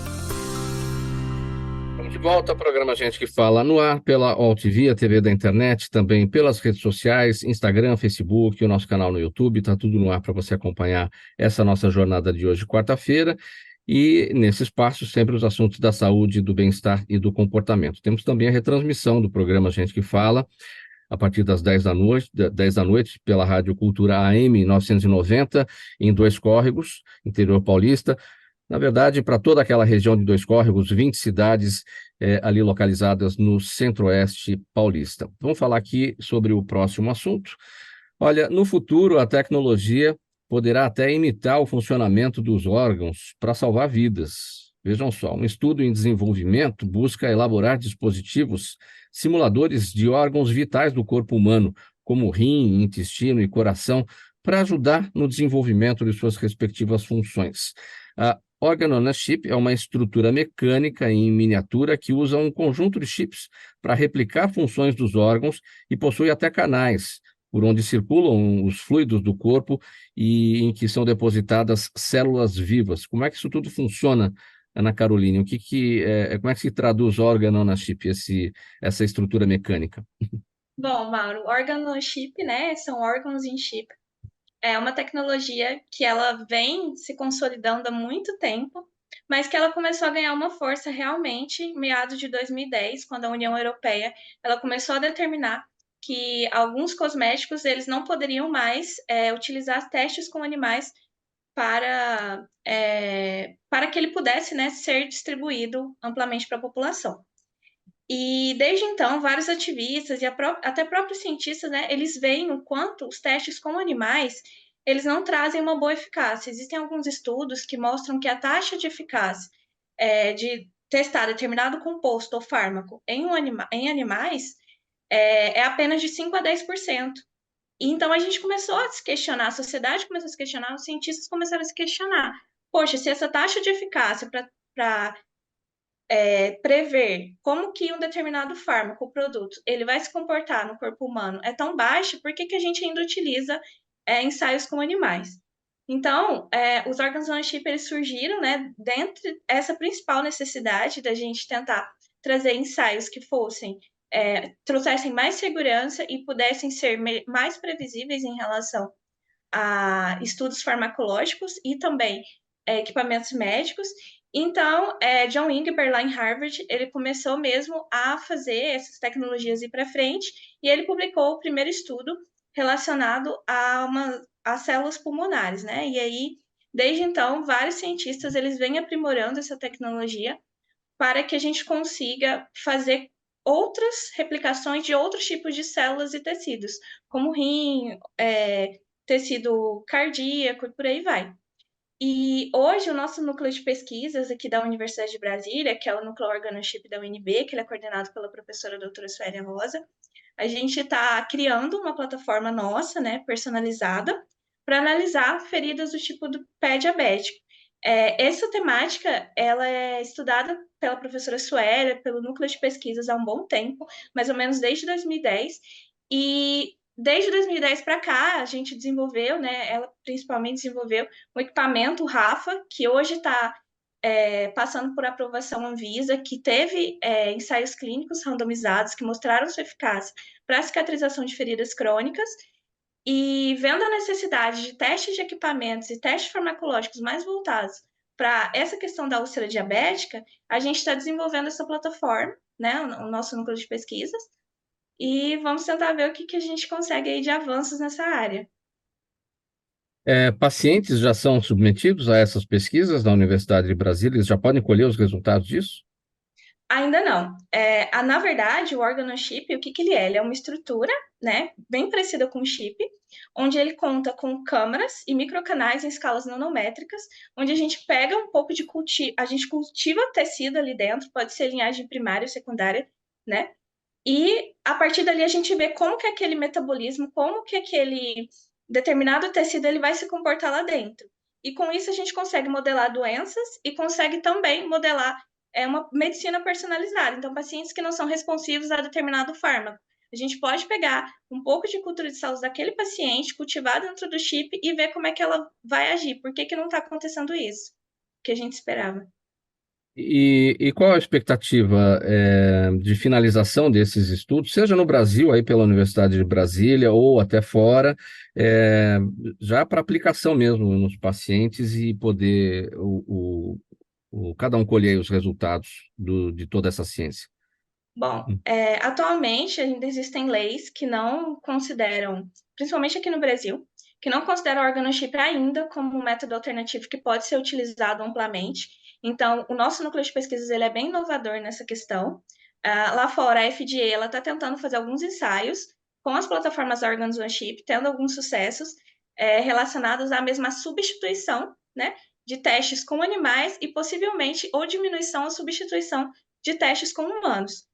Estamos de volta ao programa Gente que Fala no ar pela AltV, a TV da internet, também pelas redes sociais, Instagram, Facebook, o nosso canal no YouTube, está tudo no ar para você acompanhar essa nossa jornada de hoje, quarta-feira, e nesse espaço sempre os assuntos da saúde, do bem-estar e do comportamento. Temos também a retransmissão do programa Gente que Fala, a partir das 10 da noite, pela Rádio Cultura AM 990, em Dois Córregos, interior paulista. Na verdade, para toda aquela região de Dois Córregos, 20 cidades ali localizadas no centro-oeste paulista. Vamos falar aqui sobre o próximo assunto. Olha, no futuro, a tecnologia poderá até imitar o funcionamento dos órgãos para salvar vidas. Vejam só, um estudo em desenvolvimento busca elaborar dispositivos simuladores de órgãos vitais do corpo humano, como rim, intestino e coração, para ajudar no desenvolvimento de suas respectivas funções. A Organ on a Chip é uma estrutura mecânica em miniatura que usa um conjunto de chips para replicar funções dos órgãos e possui até canais por onde circulam os fluidos do corpo e em que são depositadas células vivas. Como é que isso tudo funciona, Ana Caroline? Como é que se traduz Organ on a Chip, essa estrutura mecânica? Bom, Mauro, organ on chip, né? São órgãos em chip. É uma tecnologia que ela vem se consolidando há muito tempo, mas que ela começou a ganhar uma força realmente em meados de 2010, quando a União Europeia ela começou a determinar que alguns cosméticos eles não poderiam mais utilizar testes com animais para que ele pudesse, né, ser distribuído amplamente para a população. E desde então, vários ativistas e até próprios cientistas, né, eles veem o quanto os testes com animais, eles não trazem uma boa eficácia. Existem alguns estudos que mostram que a taxa de eficácia de testar determinado composto ou fármaco em animais é apenas de 5 a 10%. E então a gente começou a se questionar, a sociedade começou a se questionar, os cientistas começaram a se questionar. Poxa, se essa taxa de eficácia para prever como que um determinado fármaco, produto, ele vai se comportar no corpo humano é tão baixo, por que a gente ainda utiliza ensaios com animais? Então, os órgãos on-chip eles surgiram, né, dentre essa principal necessidade da gente tentar trazer ensaios que trouxessem mais segurança e pudessem ser mais previsíveis em relação a estudos farmacológicos e também equipamentos médicos. Então, John Ingber, lá em Harvard, ele começou mesmo a fazer essas tecnologias ir para frente, e ele publicou o primeiro estudo relacionado a células pulmonares, né? E aí, desde então, vários cientistas eles vêm aprimorando essa tecnologia para que a gente consiga fazer outras replicações de outros tipos de células e tecidos, como rim, tecido cardíaco e por aí vai. E hoje o nosso núcleo de pesquisas aqui da Universidade de Brasília, que é o Núcleo Organochip da UNB, que ele é coordenado pela professora doutora Suélia Rosa, a gente está criando uma plataforma nossa, né, personalizada, para analisar feridas do tipo do pé diabético. Essa temática, ela é estudada pela professora Suélia, pelo núcleo de pesquisas há um bom tempo, mais ou menos desde 2010, e desde 2010 para cá, a gente desenvolveu, né, ela principalmente desenvolveu um equipamento, o RAFA, que hoje está passando por aprovação Anvisa, que teve ensaios clínicos randomizados que mostraram sua eficácia para a cicatrização de feridas crônicas, e vendo a necessidade de testes de equipamentos e testes farmacológicos mais voltados para essa questão da úlcera diabética, a gente está desenvolvendo essa plataforma, né, o nosso núcleo de pesquisas, e vamos tentar ver o que a gente consegue aí de avanços nessa área. Pacientes já são submetidos a essas pesquisas da Universidade de Brasília? Eles já podem colher os resultados disso? Ainda não. Na verdade, o organochip, o que ele é? Ele é uma estrutura, né, bem parecida com o chip, onde ele conta com câmaras e microcanais em escalas nanométricas, onde a gente pega um pouco de cultivo, a gente cultiva tecido ali dentro, pode ser linhagem primária ou secundária, né? E a partir dali a gente vê como que aquele metabolismo, como que aquele determinado tecido ele vai se comportar lá dentro. E com isso a gente consegue modelar doenças e consegue também modelar uma medicina personalizada. Então, pacientes que não são responsivos a determinado fármaco. A gente pode pegar um pouco de cultura de células daquele paciente, cultivar dentro do chip e ver como é que ela vai agir. Por que não está acontecendo isso? Que a gente esperava. E qual a expectativa de finalização desses estudos, seja no Brasil, aí pela Universidade de Brasília, ou até fora, já para aplicação mesmo nos pacientes e poder cada um colher os resultados de toda essa ciência? Bom, atualmente ainda existem leis que não consideram, principalmente aqui no Brasil, que não consideram o organochip ainda como um método alternativo que pode ser utilizado amplamente. Então, o nosso núcleo de pesquisas ele é bem inovador nessa questão. Lá fora, a FDA está tentando fazer alguns ensaios com as plataformas organochip, tendo alguns sucessos relacionados à mesma substituição, né, de testes com animais e possivelmente ou diminuição ou substituição de testes com humanos.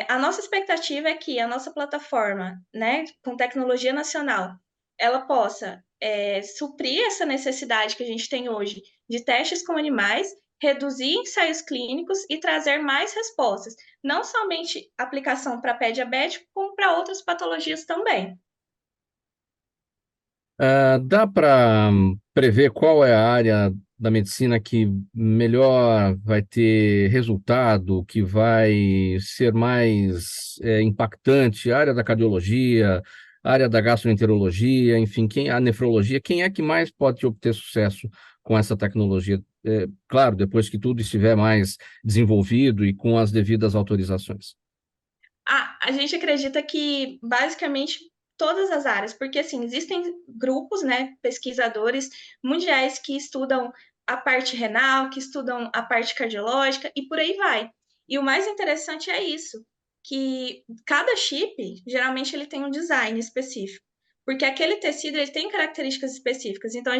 A nossa expectativa é que a nossa plataforma, né, com tecnologia nacional, ela possa suprir essa necessidade que a gente tem hoje de testes com animais, reduzir ensaios clínicos e trazer mais respostas, não somente aplicação para pé diabético, como para outras patologias também. Dá para prever qual é a área da medicina que melhor vai ter resultado, que vai ser mais impactante? A área da cardiologia, a área da gastroenterologia, enfim, a nefrologia, quem é que mais pode obter sucesso com essa tecnologia? Claro, depois que tudo estiver mais desenvolvido e com as devidas autorizações. A gente acredita que basicamente todas as áreas, porque assim, existem grupos, né, pesquisadores mundiais que estudam a parte renal, que estudam a parte cardiológica e por aí vai. E o mais interessante é isso, que cada chip, geralmente ele tem um design específico, porque aquele tecido ele tem características específicas. Então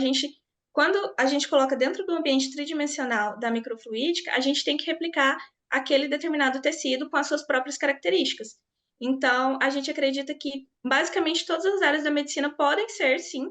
quando a gente coloca dentro do ambiente tridimensional da microfluídica, a gente tem que replicar aquele determinado tecido com as suas próprias características. Então, a gente acredita que basicamente todas as áreas da medicina podem ser, sim,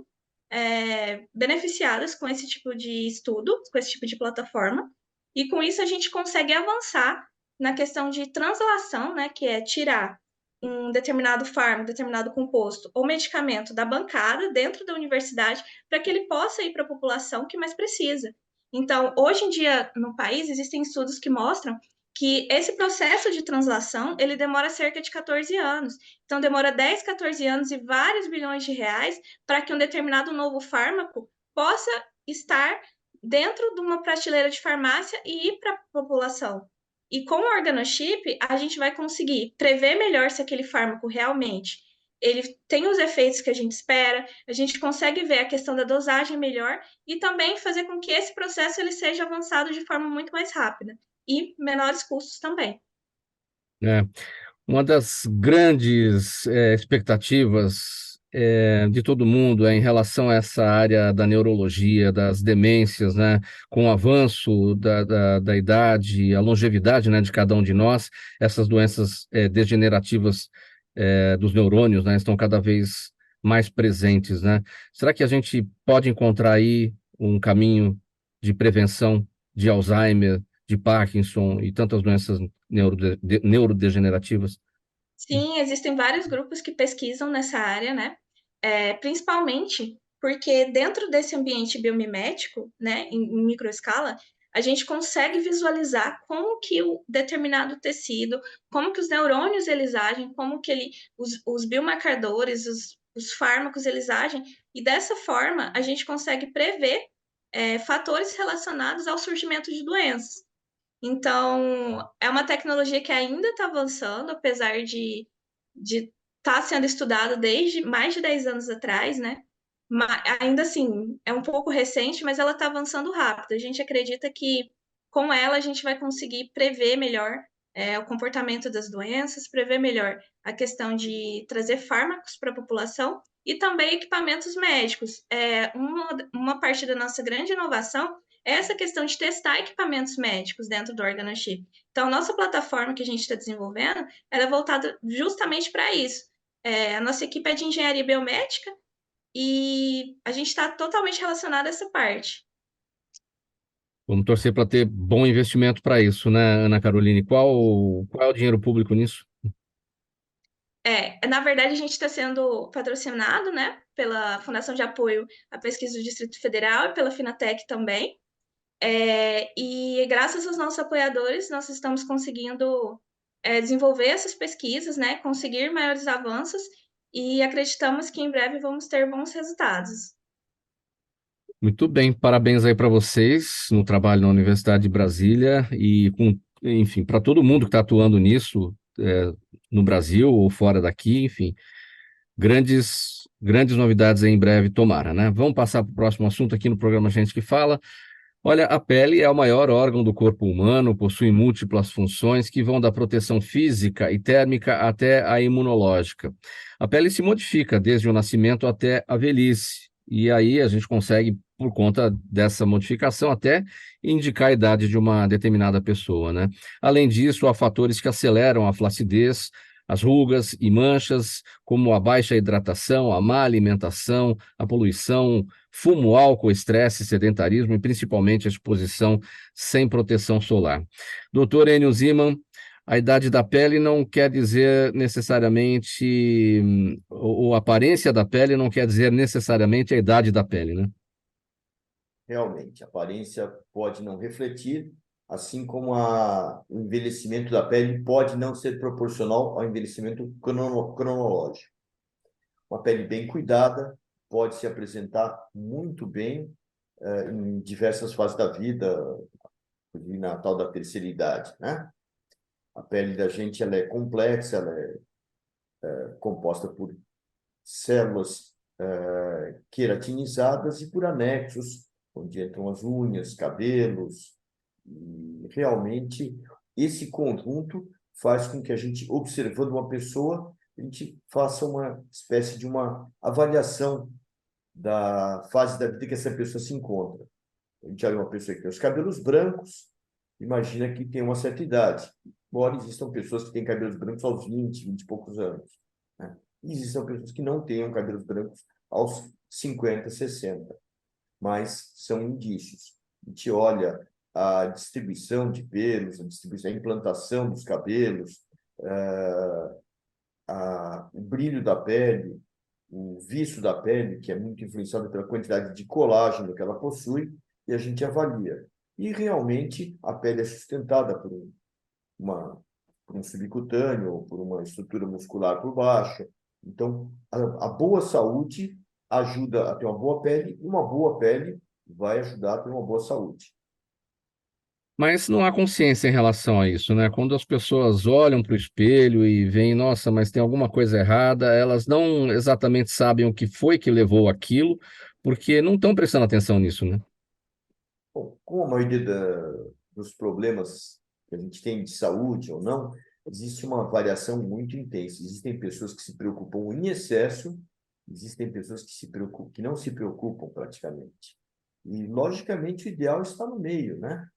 beneficiadas com esse tipo de estudo, com esse tipo de plataforma, e com isso a gente consegue avançar na questão de translação, né, que é tirar um determinado fármaco, determinado composto ou medicamento da bancada dentro da universidade para que ele possa ir para a população que mais precisa. Então, hoje em dia, no país, existem estudos que mostram que esse processo de translação, ele demora cerca de 14 anos. Então, demora 10, 14 anos e vários bilhões de reais para que um determinado novo fármaco possa estar dentro de uma prateleira de farmácia e ir para a população. E com o organochip, a gente vai conseguir prever melhor se aquele fármaco realmente ele tem os efeitos que a gente espera, a gente consegue ver a questão da dosagem melhor e também fazer com que esse processo ele seja avançado de forma muito mais rápida e menores custos também. É. Uma das grandes expectativas de todo mundo é em relação a essa área da neurologia, das demências, né? Com o avanço da idade, a longevidade, né, de cada um de nós, essas doenças degenerativas dos neurônios, né, estão cada vez mais presentes, né? Será que a gente pode encontrar aí um caminho de prevenção de Alzheimer, de Parkinson e tantas doenças neurodegenerativas? Sim, existem vários grupos que pesquisam nessa área, né? Principalmente porque dentro desse ambiente biomimético, né, em microescala, a gente consegue visualizar como que o determinado tecido, como que os neurônios eles agem, como que os biomarcadores, os fármacos eles agem, e dessa forma a gente consegue prever fatores relacionados ao surgimento de doenças. Então, é uma tecnologia que ainda está avançando, apesar de estar sendo estudado desde mais de 10 anos atrás, né? Mas, ainda assim, é um pouco recente, mas ela está avançando rápido. A gente acredita que com ela a gente vai conseguir prever melhor o comportamento das doenças, prever melhor a questão de trazer fármacos para a população e também equipamentos médicos. Uma parte da nossa grande inovação é essa questão de testar equipamentos médicos dentro do organochip. Então, a nossa plataforma que a gente está desenvolvendo, ela é voltada justamente para isso. A nossa equipe é de engenharia biomédica e a gente está totalmente relacionado a essa parte. Vamos torcer para ter bom investimento para isso, né, Ana Caroline? Qual é o dinheiro público nisso? Na verdade, a gente está sendo patrocinado, né, pela Fundação de Apoio à Pesquisa do Distrito Federal e pela Finatec também. E graças aos nossos apoiadores, nós estamos conseguindo desenvolver essas pesquisas, né, conseguir maiores avanços e acreditamos que em breve vamos ter bons resultados. Muito bem, parabéns aí para vocês no trabalho na Universidade de Brasília e, enfim, para todo mundo que está atuando nisso, no Brasil ou fora daqui, enfim, grandes novidades aí em breve, tomara, né? Vamos passar para o próximo assunto aqui no programa Gente que Fala. Olha, a pele é o maior órgão do corpo humano, possui múltiplas funções que vão da proteção física e térmica até a imunológica. A pele se modifica desde o nascimento até a velhice, e aí a gente consegue, por conta dessa modificação, até indicar a idade de uma determinada pessoa, né? Além disso, há fatores que aceleram a flacidez, as rugas e manchas, como a baixa hidratação, a má alimentação, a poluição, fumo, álcool, estresse, sedentarismo e principalmente a exposição sem proteção solar. Doutor Enio Ziman, a idade da pele não quer dizer necessariamente, ou a aparência da pele não quer dizer necessariamente a idade da pele, né? Realmente, a aparência pode não refletir, assim como o envelhecimento da pele pode não ser proporcional ao envelhecimento cronológico. Uma pele bem cuidada pode se apresentar muito bem em diversas fases da vida, na tal da terceira idade, né? A pele da gente ela é complexa, ela é composta por células queratinizadas e por anexos, onde entram as unhas, cabelos, e realmente esse conjunto faz com que a gente, observando uma pessoa, a gente faça uma espécie de uma avaliação da fase da vida que essa pessoa se encontra. A gente olha uma pessoa que tem os cabelos brancos, imagina que tem uma certa idade. Embora existam pessoas que têm cabelos brancos aos 20 e poucos anos, né? E existam pessoas que não tenham cabelos brancos aos 50, 60. Mas são indícios. A gente olha a distribuição de pelos, a implantação dos cabelos, o brilho da pele, o viço da pele, que é muito influenciado pela quantidade de colágeno que ela possui, e a gente avalia. E realmente a pele é sustentada por um subcutâneo, por uma estrutura muscular por baixo. Então, a boa saúde ajuda a ter uma boa pele, e uma boa pele vai ajudar a ter uma boa saúde. Mas não há consciência em relação a isso, né? Quando as pessoas olham para o espelho e veem, nossa, mas tem alguma coisa errada, elas não exatamente sabem o que foi que levou aquilo, porque não estão prestando atenção nisso, né? Bom, como a maioria dos problemas que a gente tem de saúde ou não, existe uma variação muito intensa. Existem pessoas que se preocupam em excesso, existem pessoas que que não se preocupam praticamente. E, logicamente, o ideal está no meio, né?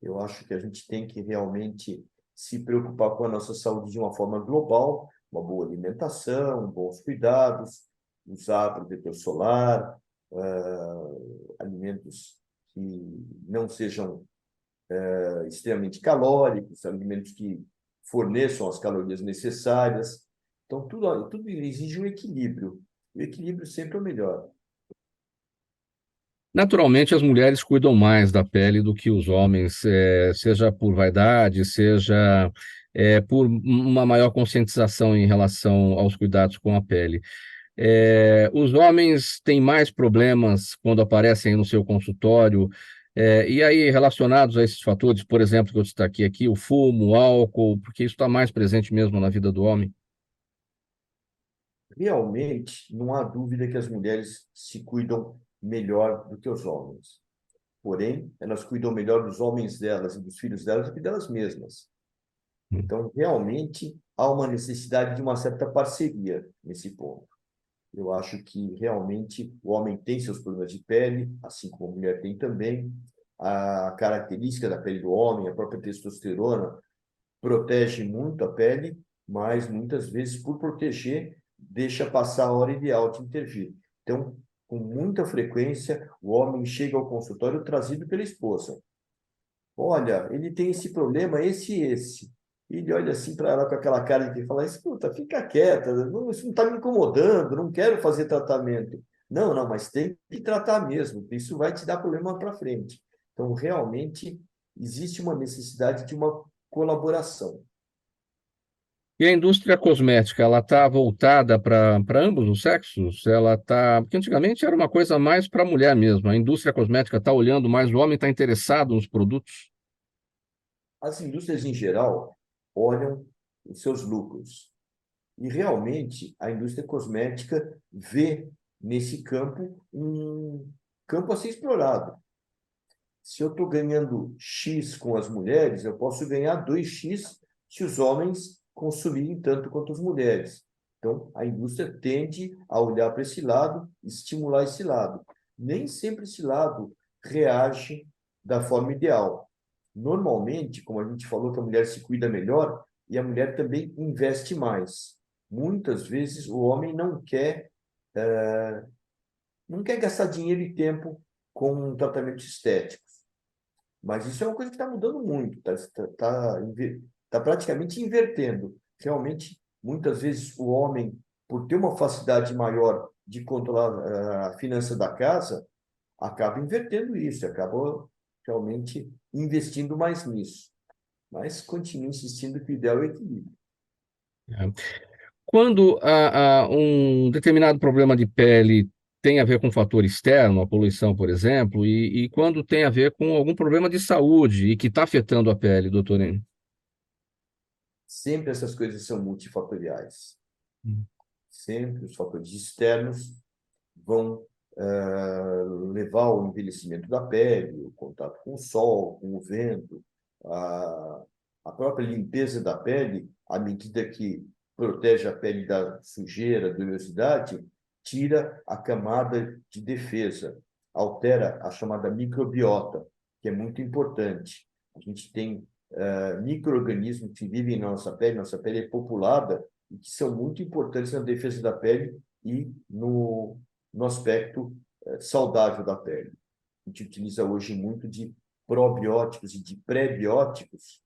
Eu acho que a gente tem que realmente se preocupar com a nossa saúde de uma forma global, uma boa alimentação, bons cuidados, usar protetor solar, alimentos que não sejam extremamente calóricos, alimentos que forneçam as calorias necessárias. Então, tudo exige um equilíbrio. O equilíbrio sempre é o melhor. Naturalmente, as mulheres cuidam mais da pele do que os homens, seja por vaidade, seja por uma maior conscientização em relação aos cuidados com a pele. Os homens têm mais problemas quando aparecem no seu consultório, e aí relacionados a esses fatores, por exemplo, que eu destaquei aqui, o fumo, o álcool, porque isso está mais presente mesmo na vida do homem. Realmente, não há dúvida que as mulheres se cuidam melhor do que os homens. Porém, elas cuidam melhor dos homens delas e dos filhos delas do que delas mesmas. Então, realmente, há uma necessidade de uma certa parceria nesse ponto. Eu acho que realmente o homem tem seus problemas de pele, assim como a mulher tem também. A característica da pele do homem, a própria testosterona, protege muito a pele, mas muitas vezes, por proteger, deixa passar a hora ideal de intervir. Então, com muita frequência, o homem chega ao consultório trazido pela esposa. Olha, ele tem esse problema, esse e esse. E ele olha assim para ela com aquela cara de que fala, escuta, fica quieta, isso não está me incomodando, não quero fazer tratamento. Não, não, mas tem que tratar mesmo, isso vai te dar problema para frente. Então, realmente, existe uma necessidade de uma colaboração. E a indústria cosmética, ela está voltada para ambos os sexos? Ela está, porque antigamente era uma coisa mais para a mulher mesmo. A indústria cosmética está olhando mais, o homem está interessado nos produtos? As indústrias, em geral, olham os seus lucros. E, realmente, a indústria cosmética vê nesse campo um campo a ser explorado. Se eu estou ganhando X com as mulheres, eu posso ganhar 2x se os homens consumirem tanto quanto as mulheres. Então, a indústria tende a olhar para esse lado, estimular esse lado. Nem sempre esse lado reage da forma ideal. Normalmente, como a gente falou, que a mulher se cuida melhor e a mulher também investe mais. Muitas vezes o homem não quer gastar dinheiro e tempo com tratamentos estéticos. Mas isso é uma coisa que está mudando muito, tá praticamente invertendo. Realmente, muitas vezes o homem, por ter uma facilidade maior de controlar a finança da casa, acaba invertendo isso, acaba realmente investindo mais nisso. Mas continua insistindo que o ideal é o equilíbrio. Quando um determinado problema de pele tem a ver com um fator externo, a poluição, por exemplo, e quando tem a ver com algum problema de saúde e que está afetando a pele, doutor Enio? Sempre essas coisas são multifatoriais. Hum. Sempre os fatores externos vão levar ao envelhecimento da pele, o contato com o sol, com o vento, a própria limpeza da pele, à medida que protege a pele da sujeira, da oleosidade, tira a camada de defesa, altera a chamada microbiota, que é muito importante. A gente tem micro-organismos que vivem na nossa pele é populada e que são muito importantes na defesa da pele e no aspecto saudável da pele. A gente utiliza hoje muito de probióticos e de pré-bióticos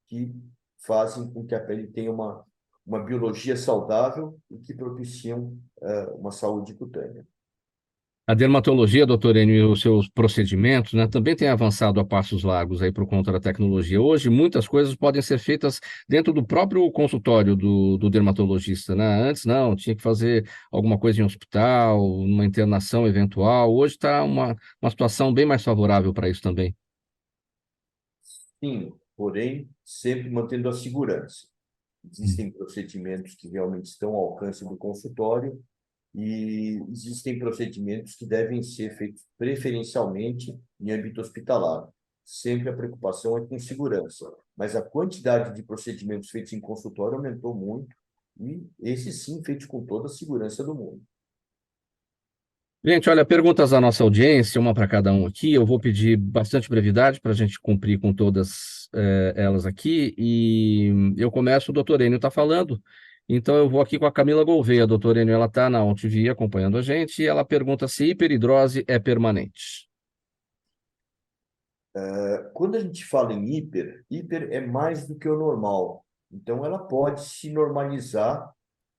que fazem com que a pele tenha uma biologia saudável e que propiciam uma saúde cutânea. A dermatologia, doutor Enio, e os seus procedimentos, né, também tem avançado a passos largos aí por conta da tecnologia. Hoje, muitas coisas podem ser feitas dentro do próprio consultório do dermatologista, né? Antes, não, tinha que fazer alguma coisa em hospital, uma internação eventual. Hoje está uma situação bem mais favorável para isso também. Sim, porém, sempre mantendo a segurança. Existem procedimentos que realmente estão ao alcance do consultório e existem procedimentos que devem ser feitos preferencialmente em âmbito hospitalar. Sempre a preocupação é com segurança, mas a quantidade de procedimentos feitos em consultório aumentou muito e esses sim feitos com toda a segurança do mundo. Gente, olha, perguntas da nossa audiência, uma para cada um aqui. Eu vou pedir bastante brevidade para a gente cumprir com todas elas aqui. E eu começo, o doutor Enio está falando, então eu vou aqui com a Camila Gouveia. A doutora Enio, ela está na ONTV acompanhando a gente e ela pergunta se hiperidrose é permanente. Quando a gente fala em hiper é mais do que o normal. Então, ela pode se normalizar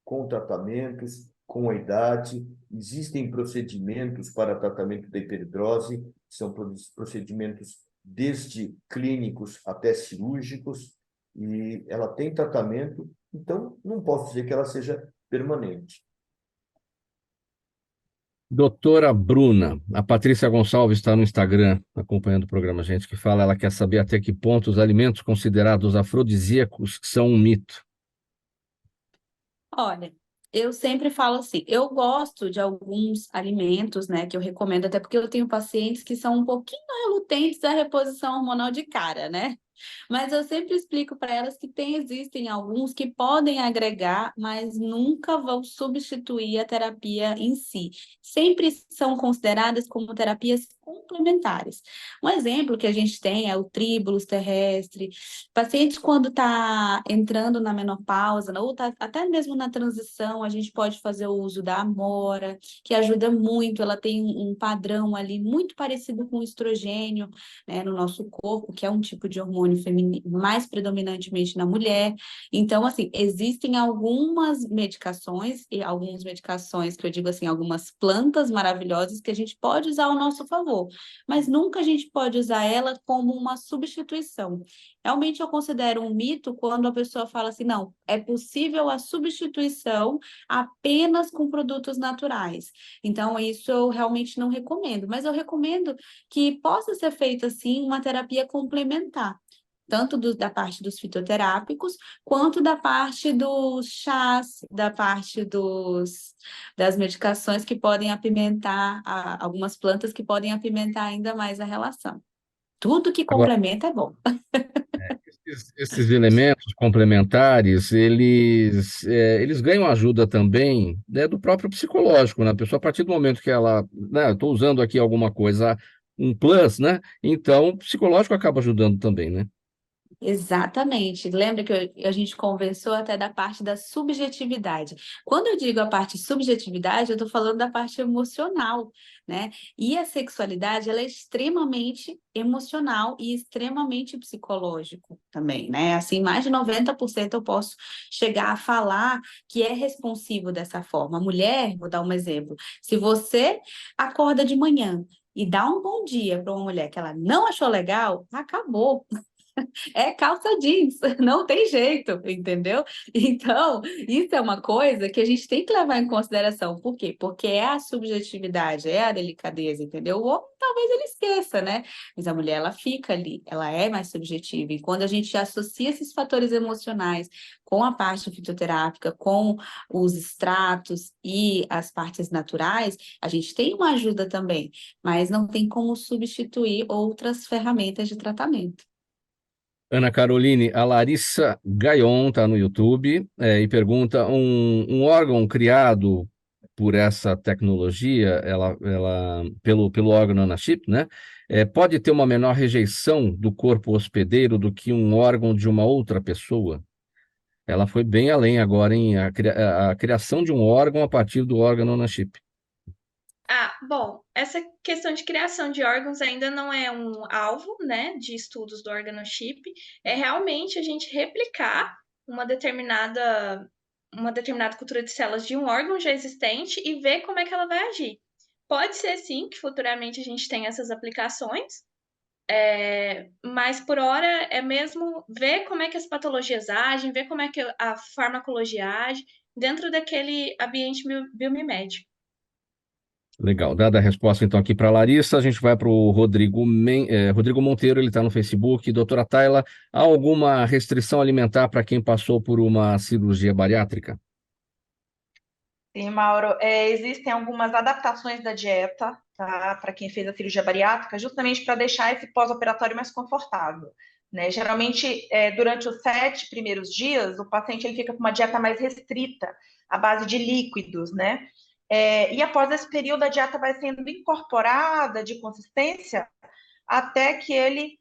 com tratamentos, com a idade. Existem procedimentos para tratamento da hiperidrose, que são procedimentos desde clínicos até cirúrgicos, e ela tem tratamento, então não posso dizer que ela seja permanente. Doutora Bruna, a Patrícia Gonçalves está no Instagram acompanhando o programa, gente, que fala, ela quer saber até que ponto os alimentos considerados afrodisíacos são um mito. Olha, eu sempre falo assim, eu gosto de alguns alimentos, né, que eu recomendo, até porque eu tenho pacientes que são um pouquinho relutentes à reposição hormonal de cara, né? Mas eu sempre explico para elas que existem alguns que podem agregar, mas nunca vão substituir a terapia em si. Sempre são consideradas como terapias complementares. Um exemplo que a gente tem é o tribulus terrestre. Pacientes quando está entrando na menopausa, ou tá até mesmo na transição, a gente pode fazer o uso da amora, que ajuda muito. Ela tem um padrão ali muito parecido com o estrogênio, né, no nosso corpo, que é um tipo de hormônio feminino, mais predominantemente na mulher. Então, assim, existem algumas medicações, e algumas medicações que eu digo assim, algumas plantas maravilhosas que a gente pode usar ao nosso favor, mas nunca a gente pode usar ela como uma substituição. Realmente eu considero um mito quando a pessoa fala assim, não, é possível a substituição apenas com produtos naturais. Então, isso eu realmente não recomendo, mas eu recomendo que possa ser feita, sim, uma terapia complementar, tanto da parte dos fitoterápicos, quanto da parte dos chás, da parte das medicações que podem apimentar, algumas plantas que podem apimentar ainda mais a relação. Tudo que Agora, complementa é bom. esses elementos complementares, eles ganham ajuda também, né, do próprio psicológico, né? A pessoa, a partir do momento que ela, né, eu estou usando aqui alguma coisa, um plus, né? Então, o psicológico acaba ajudando também, né? Exatamente. Lembra que a gente conversou até da parte da subjetividade. Quando eu digo a parte subjetividade, eu estou falando da parte emocional, né? E a sexualidade, ela é extremamente emocional e extremamente psicológico também, né? Assim, mais de 90% eu posso chegar a falar que é responsivo dessa forma. A mulher, vou dar um exemplo, se você acorda de manhã e dá um bom dia para uma mulher que ela não achou legal, acabou. É calça jeans, não tem jeito, entendeu? Então, isso é uma coisa que a gente tem que levar em consideração. Por quê? Porque é a subjetividade, é a delicadeza, entendeu? O homem talvez ele esqueça, né? Mas a mulher, ela fica ali, ela é mais subjetiva. E quando a gente associa esses fatores emocionais com a parte fitoterápica, com os extratos e as partes naturais, a gente tem uma ajuda também, mas não tem como substituir outras ferramentas de tratamento. Ana Caroline, a Larissa Gaion está no YouTube e pergunta: um órgão criado por essa tecnologia, pelo órgão nanachip, né? Pode ter uma menor rejeição do corpo hospedeiro do que um órgão de uma outra pessoa? Ela foi bem além agora em a criação de um órgão a partir do órgão nanachip. Ah, bom, essa questão de criação de órgãos ainda não é um alvo, né, de estudos do organochip. É realmente a gente replicar uma determinada cultura de células de um órgão já existente e ver como é que ela vai agir. Pode ser sim que futuramente a gente tenha essas aplicações, mas por hora é mesmo ver como é que as patologias agem, ver como é que a farmacologia age dentro daquele ambiente biomimético. Legal. Dada a resposta, então, aqui para a Larissa, a gente vai para o Rodrigo Monteiro, ele está no Facebook. Doutora Tayla, há alguma restrição alimentar para quem passou por uma cirurgia bariátrica? Sim, Mauro, existem algumas adaptações da dieta, tá, para quem fez a cirurgia bariátrica, justamente para deixar esse pós-operatório mais confortável, né? Geralmente, durante os 7 primeiros dias, o paciente ele fica com uma dieta mais restrita, à base de líquidos, né? E após esse período, a dieta vai sendo incorporada de consistência até que ele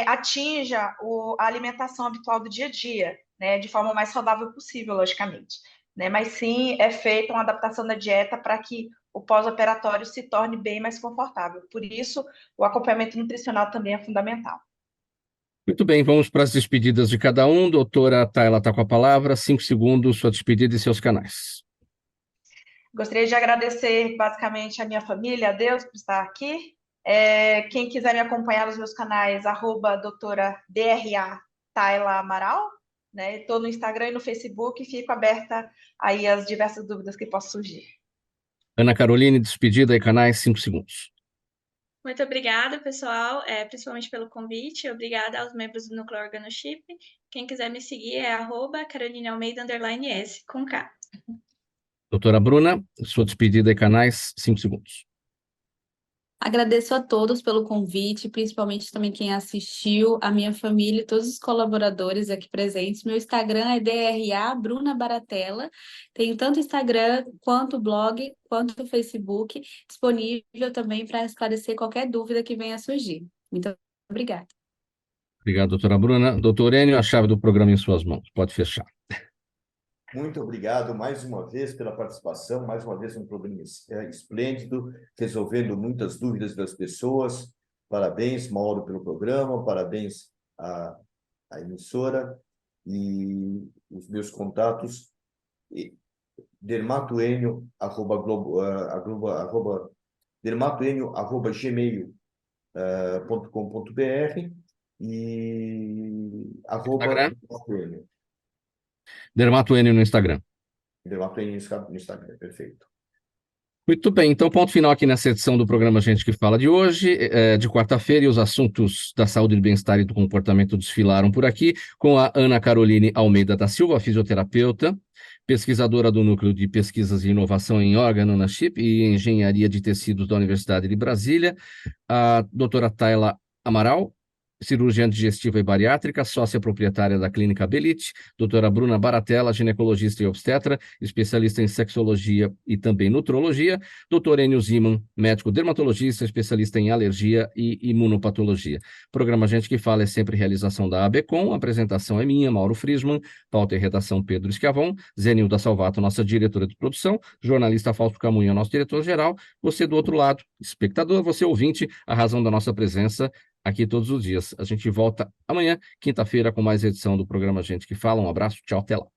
atinja a alimentação habitual do dia a dia, né? De forma mais saudável possível, logicamente. Né? Mas sim, é feita uma adaptação da dieta para que o pós-operatório se torne bem mais confortável. Por isso, o acompanhamento nutricional também é fundamental. Muito bem, vamos para as despedidas de cada um. Doutora Tayla está com a palavra. 5 segundos, sua despedida e seus canais. Gostaria de agradecer basicamente a minha família, a Deus, por estar aqui. Quem quiser me acompanhar nos meus canais, @doutora DRA Tayla Amaral, né? Estou no Instagram e no Facebook e fico aberta aí às diversas dúvidas que possam surgir. Ana Caroline, despedida e canais, 5 segundos. Muito obrigada, pessoal, principalmente pelo convite. Obrigada aos membros do Núcleo Organochip. Quem quiser me seguir é @CarolineAlmeida_S, com K. Doutora Bruna, sua despedida e canais, 5 segundos. Agradeço a todos pelo convite, principalmente também quem assistiu, a minha família e todos os colaboradores aqui presentes. Meu Instagram é DRA Bruna Baratella. Tenho tanto Instagram quanto blog, quanto o Facebook, disponível também para esclarecer qualquer dúvida que venha a surgir. Muito obrigada. Obrigado, doutora Bruna. Doutor Enio, a chave do programa em suas mãos. Pode fechar. Muito obrigado mais uma vez pela participação, mais uma vez um programa esplêndido, resolvendo muitas dúvidas das pessoas. Parabéns, Mauro, pelo programa, parabéns à emissora e os meus contatos, dermatoenio@gmail.com.br e @dermatoenio. Dermato Enio no Instagram. Dermatoenio no Instagram, perfeito. Muito bem, então ponto final aqui nessa edição do programa Gente que Fala de hoje, de quarta-feira, e os assuntos da saúde, do bem-estar e do comportamento desfilaram por aqui, com a Ana Caroline Almeida da Silva, fisioterapeuta, pesquisadora do Núcleo de Pesquisas e Inovação em Organochip e Engenharia de Tecidos da Universidade de Brasília, a doutora Tayla Amaral, cirurgiã digestiva e bariátrica, sócia proprietária da Clínica Belite, doutora Bruna Baratella, ginecologista e obstetra, especialista em sexologia e também nutrologia, doutor Enio Ziman, médico dermatologista, especialista em alergia e imunopatologia. Programa Gente que Fala é sempre realização da ABCom, a apresentação é minha, Mauro Friesman, pauta e redação Pedro Esquiavon, Zenilda Salvato, nossa diretora de produção, jornalista Fausto Camunha, nosso diretor-geral, você do outro lado, espectador, você ouvinte, a razão da nossa presença aqui todos os dias. A gente volta amanhã, quinta-feira, com mais edição do programa Gente que Fala. Um abraço, tchau, até lá.